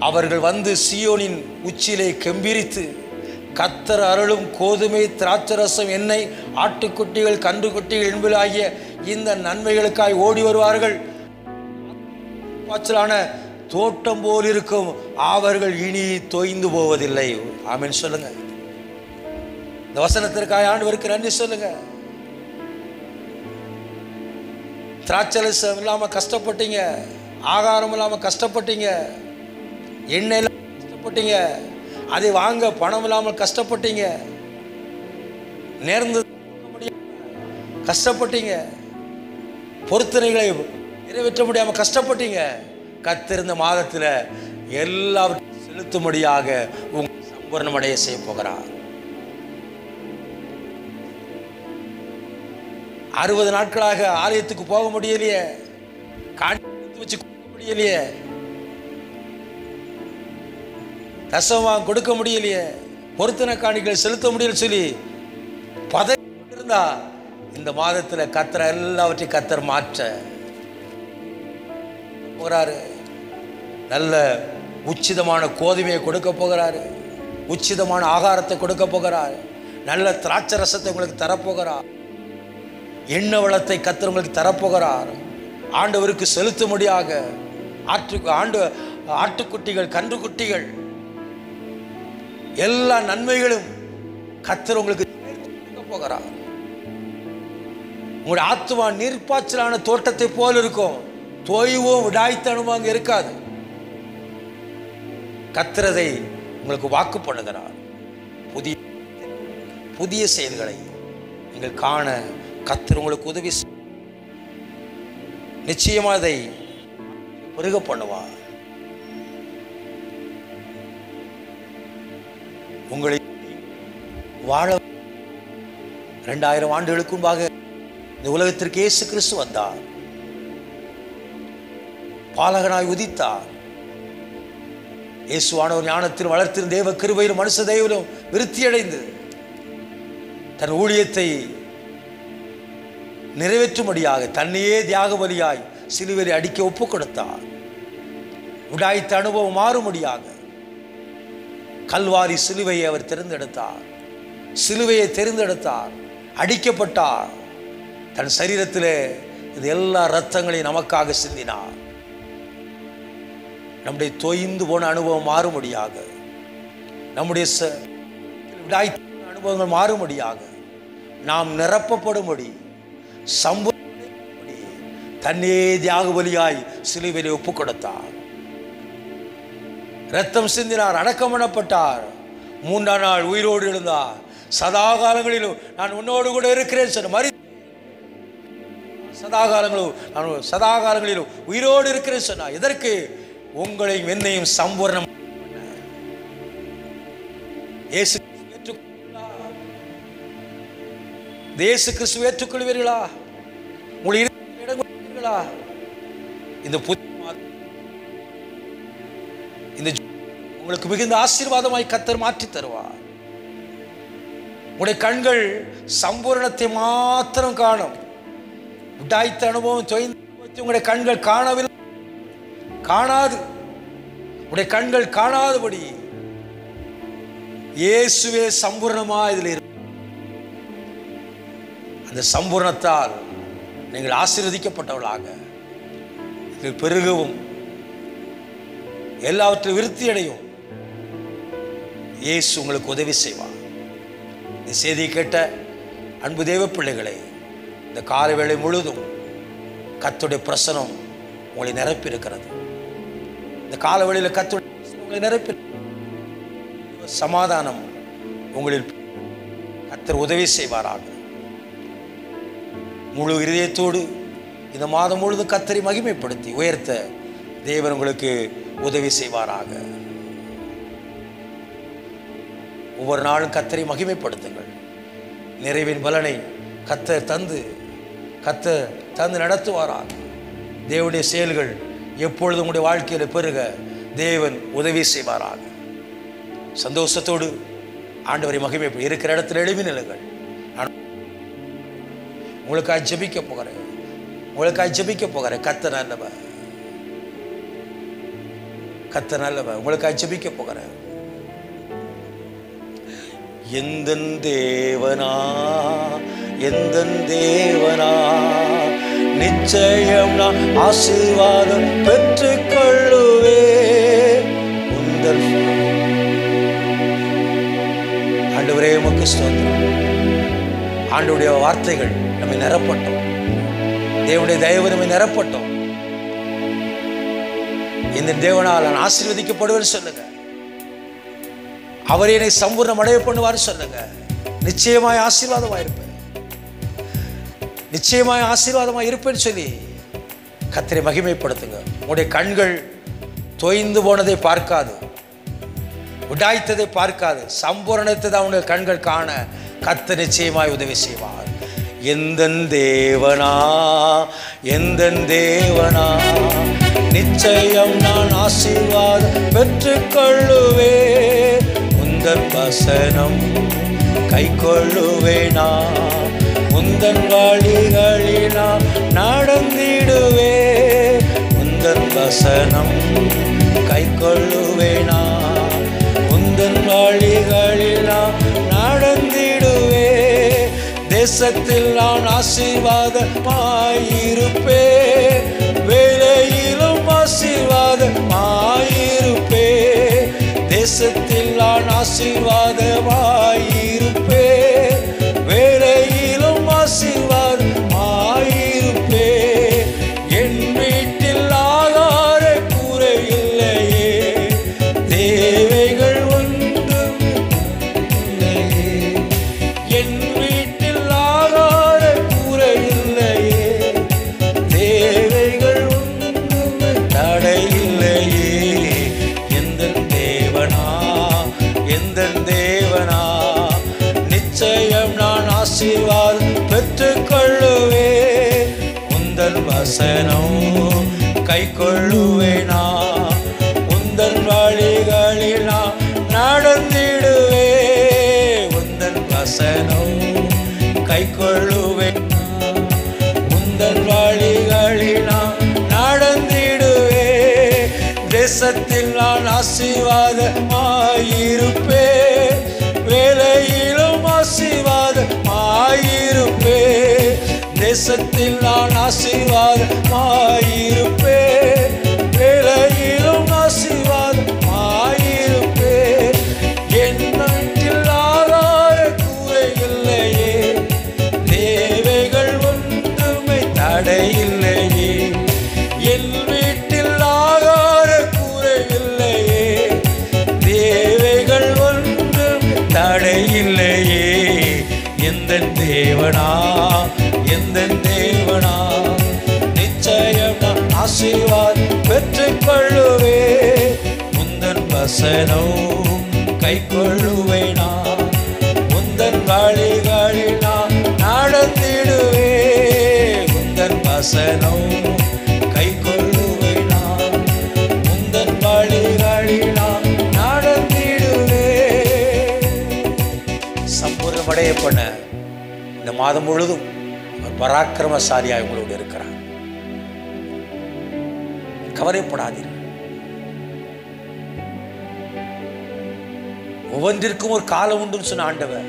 அவர்கள் வந்து சீயோனின் உச்சியிலே கெம்பீரித்து, கர்த்தர் அருளும் கோதுமை, திராட்சரசம், எண்ணெய், ஆட்டுக்குட்டிகள், கன்றுக்குட்டிகள் என்பதாகிய இந்த நன்மைகளுக்காய் ஓடி வருவார்கள். பாய்ச்சலான தோட்டம் போல் இருக்கும், அவர்கள் இனி தொய்ந்து போவதில்லை. ஆமென் சொல்லுங்க. இந்த வசனத்திற்காக ஆண்டவருக்கு நன்றி சொல்லுங்க. திராட்சரசம் இல்லாமல் கஷ்டப்பட்டீங்க, ஆகாரம் இல்லாமல் கஷ்டப்பட்டீங்க, எண்ணெய் இல்லாமல் கஷ்டப்பட்டீங்க, அதை வாங்க பணம் இல்லாமல் கஷ்டப்பட்டீங்க, நேர்ந்து கஷ்டப்பட்டீங்க, பொருத்தனைகளை நிறைவேற்ற முடியாமல் கஷ்டப்பட்டீங்க. கர்த்தர் இந்த மாதத்தில் எல்லாவற்றையும் செலுத்தும்படியாக உங்களை சம்பூர்ணமடைய செய்ய போகிறார். 60 நாட்களாக ஆலயத்துக்கு போக முடியலையே, காணிக்கை வச்சு கொடுக்க முடியலையே, தசமம் கொடுக்க முடியலையே, பொருத்தனை காணிக்கைகளை செலுத்த முடியல சொல்லி பதவி கொண்டிருந்தா இந்த மாதத்தில் கர்த்தர் எல்லாவற்றையும் கர்த்தர் மாற்ற போகிறாரு. நல்ல உச்சிதமான கோதுமையை கொடுக்க போகிறாரு, உச்சிதமான ஆகாரத்தை கொடுக்க போகிறார், நல்ல திராட்சை ரசத்தை உங்களுக்கு தரப்போகிறார், எண்ணெய் வளத்தை கர்த்தர் உங்களுக்கு தரப்போகிறார். ஆண்டவருக்கு செலுத்தும்படியாக ஆட்டுக்குட்டிகள், கன்றுக்குட்டிகள், எல்லா நன்மைகளும் கர்த்தர் உங்களுக்கு கொடுக்க போகிறார். உங்களுடைய ஆத்துமா நீர்ப்பாய்ச்சலான தோட்டத்தை போல் இருக்கும், தோய்வோ விடாய்த்தனமோ அங்கே இருக்காது. கர்த்தரதை உங்களுக்கு வாக்கு பண்ணுகிறார். புதிய புதிய செயல்களை நீங்கள் காண கர்த்தர் உங்களுக்கு உதவி நிச்சயமாக அதை பெருக பண்ணுவார். உங்களை வாழ 2000 ஆண்டுகளுக்கு முன்பாக இந்த உலகத்திற்கு இயேசு கிறிஸ்து வந்தார், பாலகனாய் உதித்தார். இயேசுவானவர் ஞானத்தில் வளர்த்திருந்த தேவ கிருபையிலும் மனுஷ தெய்வத்திலும் விருத்தியடைந்து தன் ஊழியத்தை நிறைவேற்றும்படியாக தன்னையே தியாக பலியாய் சிலுவையில் அடிக்க ஒப்பு கொடுத்தார். உடாய்த்த அனுபவம் மாறும்படியாக கல்வாரி சிலுவையை அவர் தேர்ந்தெடுத்தார். சிலுவையை தேர்ந்தெடுத்தார், அடிக்கப்பட்டார். தன் சரீரத்திலே இது எல்லா இரத்தங்களையும் நமக்காக சிந்தினார். நம்முடைய தொய்ந்து போன அனுபவம் மாறும்படியாக, நம்முடைய அனுபவங்கள் மாறும்படியாக, நாம் நிரப்பப்படும்படி, சம்பூர்ணப்படி தன்னையே தியாக பலியாய் சிலுவையிலே ஒப்பு கொடுத்தார். இரத்தம் சிந்தினார், அடக்கம் பண்ணப்பட்டார், 3ஆம் நாள் உயிரோடு எழுந்தார். சதா காலங்களிலும் நான் உன்னோடு கூட இருக்கிறேன் சொன்ன சதா காலங்களிலும் உயிரோடு இருக்கிறேன் சொன்னார். எதற்கு? உங்களையும் என்னையும் சம்பூர்ணம். இயேசு கிறிஸ்துவை ஏற்றுக்கொள்வீர்களா? உங்களுடைய இந்த உங்களுக்கு மிகுந்த ஆசீர்வாதமாய் கர்த்தர் மாற்றி தருவார். உங்களுடைய கண்கள் சம்பூரணத்தை மாத்திரம் காணும். உடாய்த்த அனுபவம், தொய்ந்த அனுபவத்தை உங்களுடைய கண்கள் காணவில்லை, காணாது. உடைய கண்கள் காணாதபடி இயேசுவே சம்பூர்ணமா இதில் இருக்கு. அந்த சம்பூர்ணத்தால் நீங்கள் ஆசீர்வதிக்கப்பட்டவர்களாக இதில் பெருகவும் எல்லாவற்றையும் விருத்தி அடையும் இயேசு உங்களுக்கு உதவி செய்வார். இந்த செய்தியை கேட்ட அன்பு தேவ பிள்ளைகளை, இந்த காலை வேளை முழுதும் கர்த்தருடைய பிரசனம் உங்களை நிரப்பி இருக்கிறது. இந்த கால வேளையில் கர்த்தருடைய பிரசனம் உங்களை நிரப்பி, சமாதானம் உங்களில் கர்த்தர் உதவி செய்வாராக. முழு இதயத்தோடு இந்த மாதம் முழுதும் கர்த்தரை மகிமைப்படுத்தி உயர்த்த தேவன் உங்களுக்கு உதவி செய்வாராக. ஒவ்வொரு நாளும் கர்த்தரை மகிமைப்படுத்துங்கள். நிறைவின் பலனை கர்த்தர் தந்து நடத்துவாராக. தேவனுடைய செயல்கள் எப்பொழுதும் உங்களுடைய வாழ்க்கையில் பெருக தேவன் உதவி செய்வாராக. சந்தோஷத்தோடு ஆண்டவரை மகிமைப்படும். இருக்கிற இடத்துல எழுப்பி நில்லுங்கள். நான் உங்களுக்காக ஜெபிக்க போகிறேன். கர்த்தர் நல்லவர், உங்களுக்காக ஜெபிக்க போகிறேன். எந்தன் தேவனா நிச்சயம் நான் ஆசீர்வாதம் பெற்றுக்கொள்ளுவே. ஆண்டவரே உமக்கு ஸ்தோத்திரம். ஆண்டவருடைய வார்த்தைகள் நம்மை நிரப்பட்டும். தேவனுடைய தயவு நம்மை நிரப்பட்டும். இந்த தேவனால் நான் ஆசீர்வதிக்கப்படுவேன்னு சொல்லுங்க. அவர் என்னை சம்பூர்ணம் அடைய பண்ணுவார் சொல்லுங்க. நிச்சயமாய் ஆசீர்வாதமாக இருப்பேன், நிச்சயமாய் ஆசீர்வாதமாக இருப்பேன்னு சொல்லி கர்த்தரை மகிமைப்படுத்துங்க. உங்களுடைய கண்கள் தொய்ந்து போனதை பார்க்காது, உடாய்த்ததை பார்க்காது, சம்பூரணத்தை தான் உங்களுடைய கண்கள் காண கர்த்தர் நிச்சயமாய் உதவி செய்வார். எந்தன் தேவனா, எந்தன் தேவனா, நிச்சயம் நான் ஆசீர்வாதம் பெற்றுக்கொள்ளுவே. உந்தன் வசனம் கை கொள்ளுவேனா, உந்தன் வழிகளினா நடந்திடுவே. உந்தன் வசனம் கை கொள்ளுவேனா, உந்தன் வழிகளினா நடந்திடுவே. தேசத்தில் நான் ஆசீர்வாதமாயிருப்பே, வேலையிலும் ஆசீர்வாதமாயிருப்பே. தேசத்தில் நான் ஆசீர்வாதமாயிருப்பே, வேலையிலும் ஆசீர்வாதமாயிருப்பே. என் வீட்டில் ஆகார குறையில்லையே, தேவைகள் ஒன்றும் இல்லையே. என் வீட்டில் ஆகார குறையில்லையே, தேவைகள் ஒன்றும் தடையில்லையே. எந்தன் தேவனா, எந்தன் தேவனா, நிச்சயம் நான் ஆசீர்வாதம் பெற்றுக்கொள்ளுவே. உந்தன் வசனம் கை கொள்ளுவேனா, உந்தன் வழிகளில் நான் நடந்திடுவே. உந்தன் வசனம் கை கொள்ளுவேனா, உந்தன் வழிகளில் நான் நடந்திடுவே. தேசத்தில் நான் ஆசீர்வாதமாயிருப்பே, வேலையிலும் ஆசீர்வாதமாயிருப்பே. தேசத்தில் நான் ஆசீர்வாதமாயிருப்பே, வேலையிலும் ஆசீர்வாதமாயிருப்பே. என் வீட்டில் ஆகார குறையில்லையே, தேவைகள் ஒன்றுமே தடையில்லையே. என் வீட்டில் ஆகார குறையில்லையே, தேவைகள் ஒன்றும் தடையில்லையே. எந்தன் தேவனா, எந்தன் தேவனா, நிச்சயம் நான் ஆசீர்வாதம் பெற்றுக்கொள்ளுவே. உந்தன் வசனம் கை கொள்ளுவேனா, உந்தன் வழிகளில் நான் நடந்திடுவே. உந்தன் வசனம் கை கொள்ளுவேனா, உந்தன் வழிகளில் நான் நடந்திடுவே. சம்பூர்ணமடைய பண்ண இந்த மாதம் முழுதும் அவர் பராக்கிரமசாலியாய் உங்களோடு இருக்கிறார். கவலைப்படாதீர்கள். ஒவ்வொன்றிற்கும் ஒரு காலம் உண்டு சொன்ன ஆண்டவர்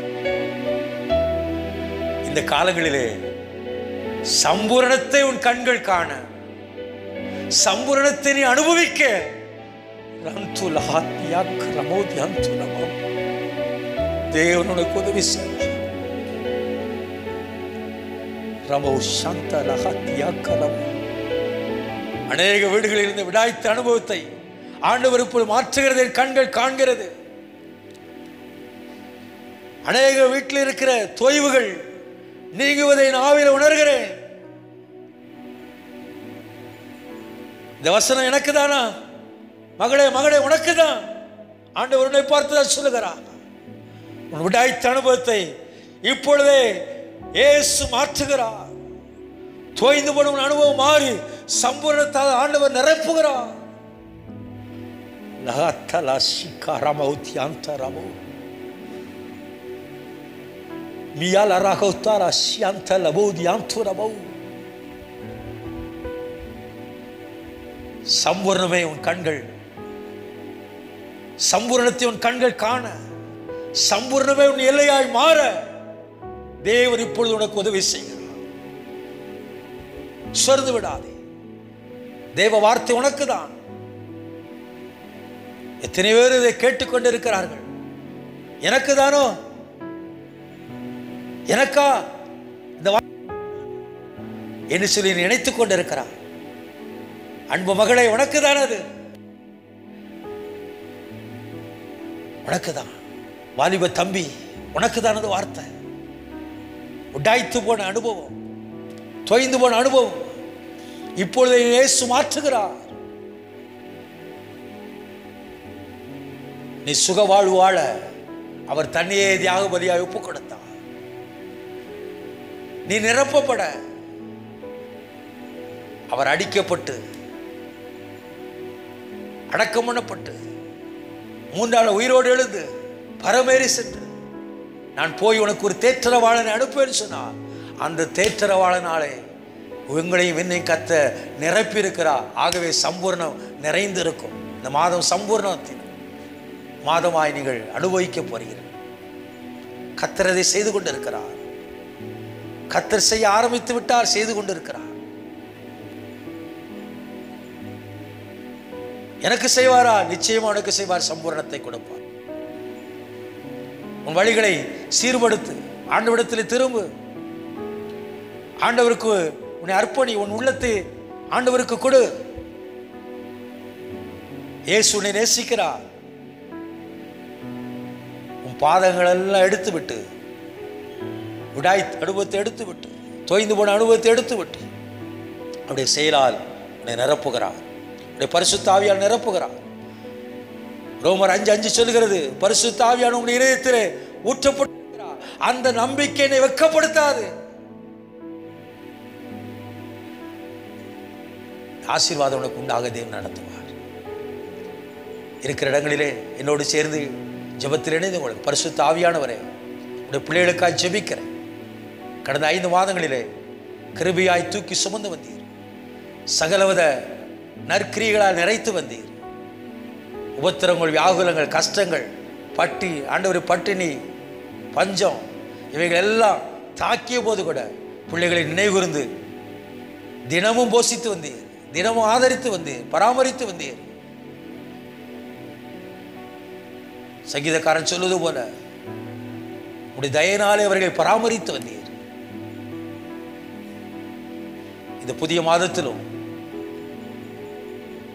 இந்த காலங்களிலே சம்பூரணத்தை உன் கண்கள் காண, சம்பூரணத்தை நீ அனுபவிக்க தேவன் உனக்கு உதவி செய்வார். அநேக வீடுகளில் இருந்த விடாய்த்த அனுபவத்தை ஆண்டவர் இப்போது மாற்றுகிறது, என் கண்கள் காண்கிறது. அநேக வீட்டில் இருக்கிற தொய்வுகள் நீங்குவதை நான் ஆவியில் உணர்கிறேன். இந்த வசனம் எனக்கு தானா? மகளே மகளே உனக்கு தான். ஆண்டவர் உன்னை பார்த்துதான் சொல்லுகிறார். உன் விடாய்த்த அனுபவத்தை இப்பொழுதே இயேசு மாற்றுகிறார். தோய்ந்து போடும் அனுபவம் மாறி சம்பூர்ணத்தால் ஆண்டவர் நிரப்புகிறார். சம்பூர்ணமே உன் கண்கள், சம்பூர்ணத்தை உன் கண்கள் காண, சம்பூர்ணமே உன் எல்லையாய் மாற தேவன் இப்பொழுது உனக்கு உதவி செய்கிறார். சொர்ந்து விடாதே. தேவ வார்த்தை உனக்கு தான். எத்தனை பேர் இதை கேட்டுக்கொண்டிருக்கிறார்கள்? எனக்கு தானோ? எனக்கா? இந்த என்று சொல்லி நினைத்துக் கொண்டிருக்கிறார். அன்பு மகளே, உனக்குதான் அது, உனக்குதான். வாலிப தம்பி, உனக்குதான் அது வார்த்தை. உடாய்த்து போன அனுபவம், தொய்ந்து போன அனுபவம் இப்பொழுது இயேசு மாற்றுகிறார். நீ சுக வாழ்வு வாழ அவர் தன்னையே தியாக பலியாக ஒப்புக் கொடுத்தார். நீ நிரப்பப்பட அவர் அடிக்கப்பட்டு அடக்கம் பண்ணப்பட்டு 3 நாள் உயிரோடு எழுந்து பரமேறி சென்று நான் போய் உனக்கு ஒரு தேற்றரவாளனை அனுப்புவேன்னு சொன்னார். அந்த தேற்றரவாளனாலே உங்களையும் என்னையும் கத்த நிரப்பி இருக்கிறார். ஆகவே சம்பூர்ணம் நிறைந்து இருக்கும். இந்த மாதம் சம்பூர்ணத்தின் மாதமாய் நீங்கள் அனுபவிக்க போறீர்கள். கர்த்தர் அதை செய்து கொண்டிருக்கிறார். கர்த்தர் செய்ய ஆரம்பித்து விட்டார், செய்து கொண்டிருக்கிறார். எனக்கு செய்வாரா? நிச்சயமா உனக்கு செய்வார். சம்பூர்ணத்தை கொடுப்பார். உன் வழிகளை சீர்படுத்து, ஆண்டவரிடத்தில் திரும்பு, ஆண்டவருக்கு உன்னை அர்ப்பணி, உன் உள்ளத்தை ஆண்டவருக்கு கொடு. இயேசு உன்னை நேசிக்கிறார். உன் பாதங்கள் எல்லாம் எடுத்து விட்டு, உடாய் அனுபவத்தை எடுத்து விட்டு, தொய்ந்து போன அனுபவத்தை எடுத்து விட்டு அவருடைய செயலால் உன்னை நிரப்புகிறார். உடைய பரிசுத்த ஆவியால் நிரப்புகிறார். ரோமர் 5:5 சொல்கிறது, பரிசுத்த ஆவியான உங்களுடைய இதயத்திலே ஊற்றப்பட்டிருக்கிறார். அந்த நம்பிக்கையை வெட்கப்படுத்தாது. ஆசீர்வாதம் உனக்கு உண்டாக தேவன் நடத்துவார். இருக்கிற இடங்களிலே என்னோடு சேர்ந்து ஜெபத்தில் இணைந்து உங்களுக்கு பரிசுத்த ஆவியானவரே, உடைய பிள்ளைகளுக்காக ஜெபிக்கிறேன். கடந்த 5 மாதங்களிலே கிருபையாய் தூக்கி சுமந்து வந்தீர். சகலவித நற்கிரியைகளால் நிறைத்து வந்தீர். உபத்திரங்கள், வியாகுலங்கள், கஷ்டங்கள், பட்டி ஆண்டவர் பட்டினி, பஞ்சம் இவைகள் எல்லாம் தாக்கிய போது கூட பிள்ளைகளை நினைவுகூர்ந்து தினமும் போஷித்து வந்தீர், தினமும் ஆதரித்து வந்தீர், பராமரித்து வந்தீர். சங்கீதக்காரன் சொல்வது போல உடைய தயனாலே அவர்களை பராமரித்து வந்தீர். இந்த புதிய மாதத்திலும்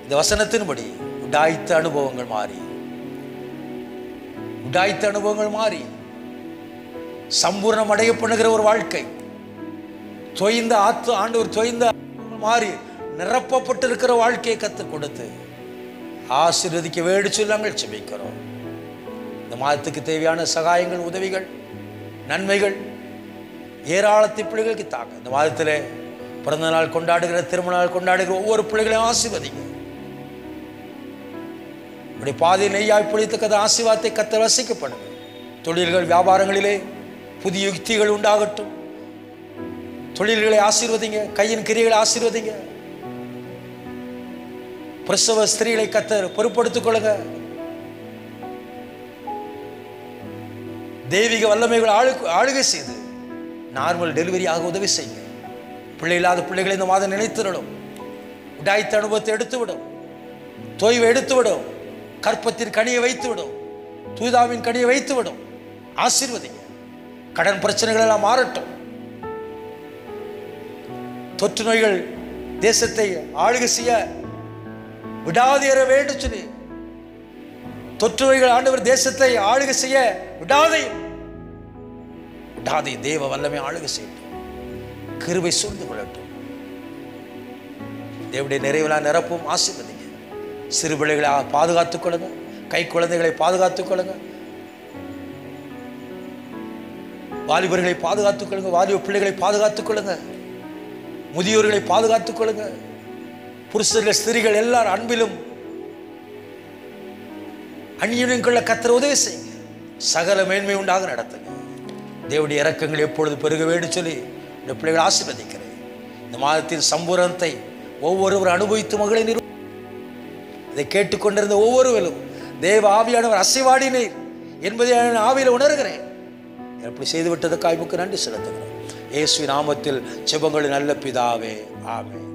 இந்த வசனத்தின்படி உடாய்த்த அனுபவங்கள் மாறி சம்பூர்ணம் அடைய பண்ணுகிற ஒரு வாழ்க்கை, தொய்ந்த ஆண்டவர் தொய்ந்த மாறி நிரப்பப்பட்டிருக்கிற வாழ்க்கையை கற்றுக் கொடுத்து ஆசீர்வதிக்க வேண்டி சொல்லி நாங்கள் ஜெபிக்கிறோம். இந்த மாதத்துக்கு தேவையான சகாயங்கள், உதவிகள், நன்மைகள் ஏராளத்தை பிள்ளைகளுக்கு தாங்க. இந்த மாதத்தில் பிறந்த நாள் கொண்டாடுகிற, திருமண நாள் கொண்டாடுகிற ஒவ்வொரு பிள்ளைகளையும் ஆசீர்வதிங்க. இப்படி பாதையில் நெய்யாய் பொழித்தக்கத ஆசீர்வாதத்தை கர்த்தர் வசிக்கப்படுங்க. தொழில்கள், வியாபாரங்களிலே புதிய யுக்திகள் உண்டாகட்டும். தொழில்களை ஆசீர்வதிங்க, கையின் கிரியைகளை ஆசீர்வதிங்க. பிரசவ ஸ்திரீகளை கர்த்தர் பொறுப்படுத்திக் கொள்ளுங்க. தெய்வீக வல்லமைகள் ஆளுகை செய்து நார்மல் டெலிவரி ஆக உதவி செய்யுங்க. பிள்ளை இல்லாத பிள்ளைகளை இந்த மாதம் நினைத்திடணும். உடாய்த்த அனுபவத்தை எடுத்துவிடும், தொய்வை எடுத்துவிடும், கற்பத்தின் கனியை வைத்துவிடும், தூதாவின் கனியை வைத்துவிடும். ஆசீர்வதிங்க. கடன் பிரச்சனைகள் எல்லாம் மாறட்டும். தொற்று நோய்கள் தேசத்தை ஆளுகை செய்ய விடாதேற வேண்டும் சொல்லி, தொற்று நோய்கள் ஆண்டவர் தேசத்தை ஆளுகை செய்ய விடாதே தேவ வல்லமை ஆளுகை செய்யட்டும். கிருபை சூழ்ந்து கொள்ளட்டும். தேவனுடைய நிறைவிலா நிரப்பும். ஆசீர்வதிங்க. சிறு பிள்ளைகளை பாதுகாத்துக் கொள்ளுங்க, கை குழந்தைகளை பாதுகாத்துக் கொள்ளுங்க, வாலிபர்களை பாதுகாத்துக் கொள்ளுங்க, வாலிப பிள்ளைகளை பாதுகாத்துக் கொள்ளுங்க, முதியோர்களை பாதுகாத்துக் கொள்ளுங்க. புருஷர்கள், ஸ்திரீகள் எல்லாரும் அன்பிலும் அந்நியனும் கொள்ள கர்த்தர் உதவி செய்யுங்க. சகல மேன்மை உண்டாக நடத்துங்க. தேவனுடைய இரக்கங்கள் எப்பொழுது பெருக வேண்டும் சொல்லி இந்த பிள்ளைகள் ஆசீர்வதிக்கிறேன். இந்த மாதத்தின் சம்பூரணத்தை ஒவ்வொருவர் அனுபவித்து மகளை இதை கேட்டுக்கொண்டிருந்த ஒவ்வொருவரும் தேவ ஆவியானவர் அசைவாடினீர் என்பதை ஆவியில் உணர்கிறேன். எப்படி செய்துவிட்டதுக்காக நன்றி செலுத்துகிறேன். இயேசுவின் நாமத்தில் ஜெபங்கள் நல்ல பிதாவே, ஆமென்.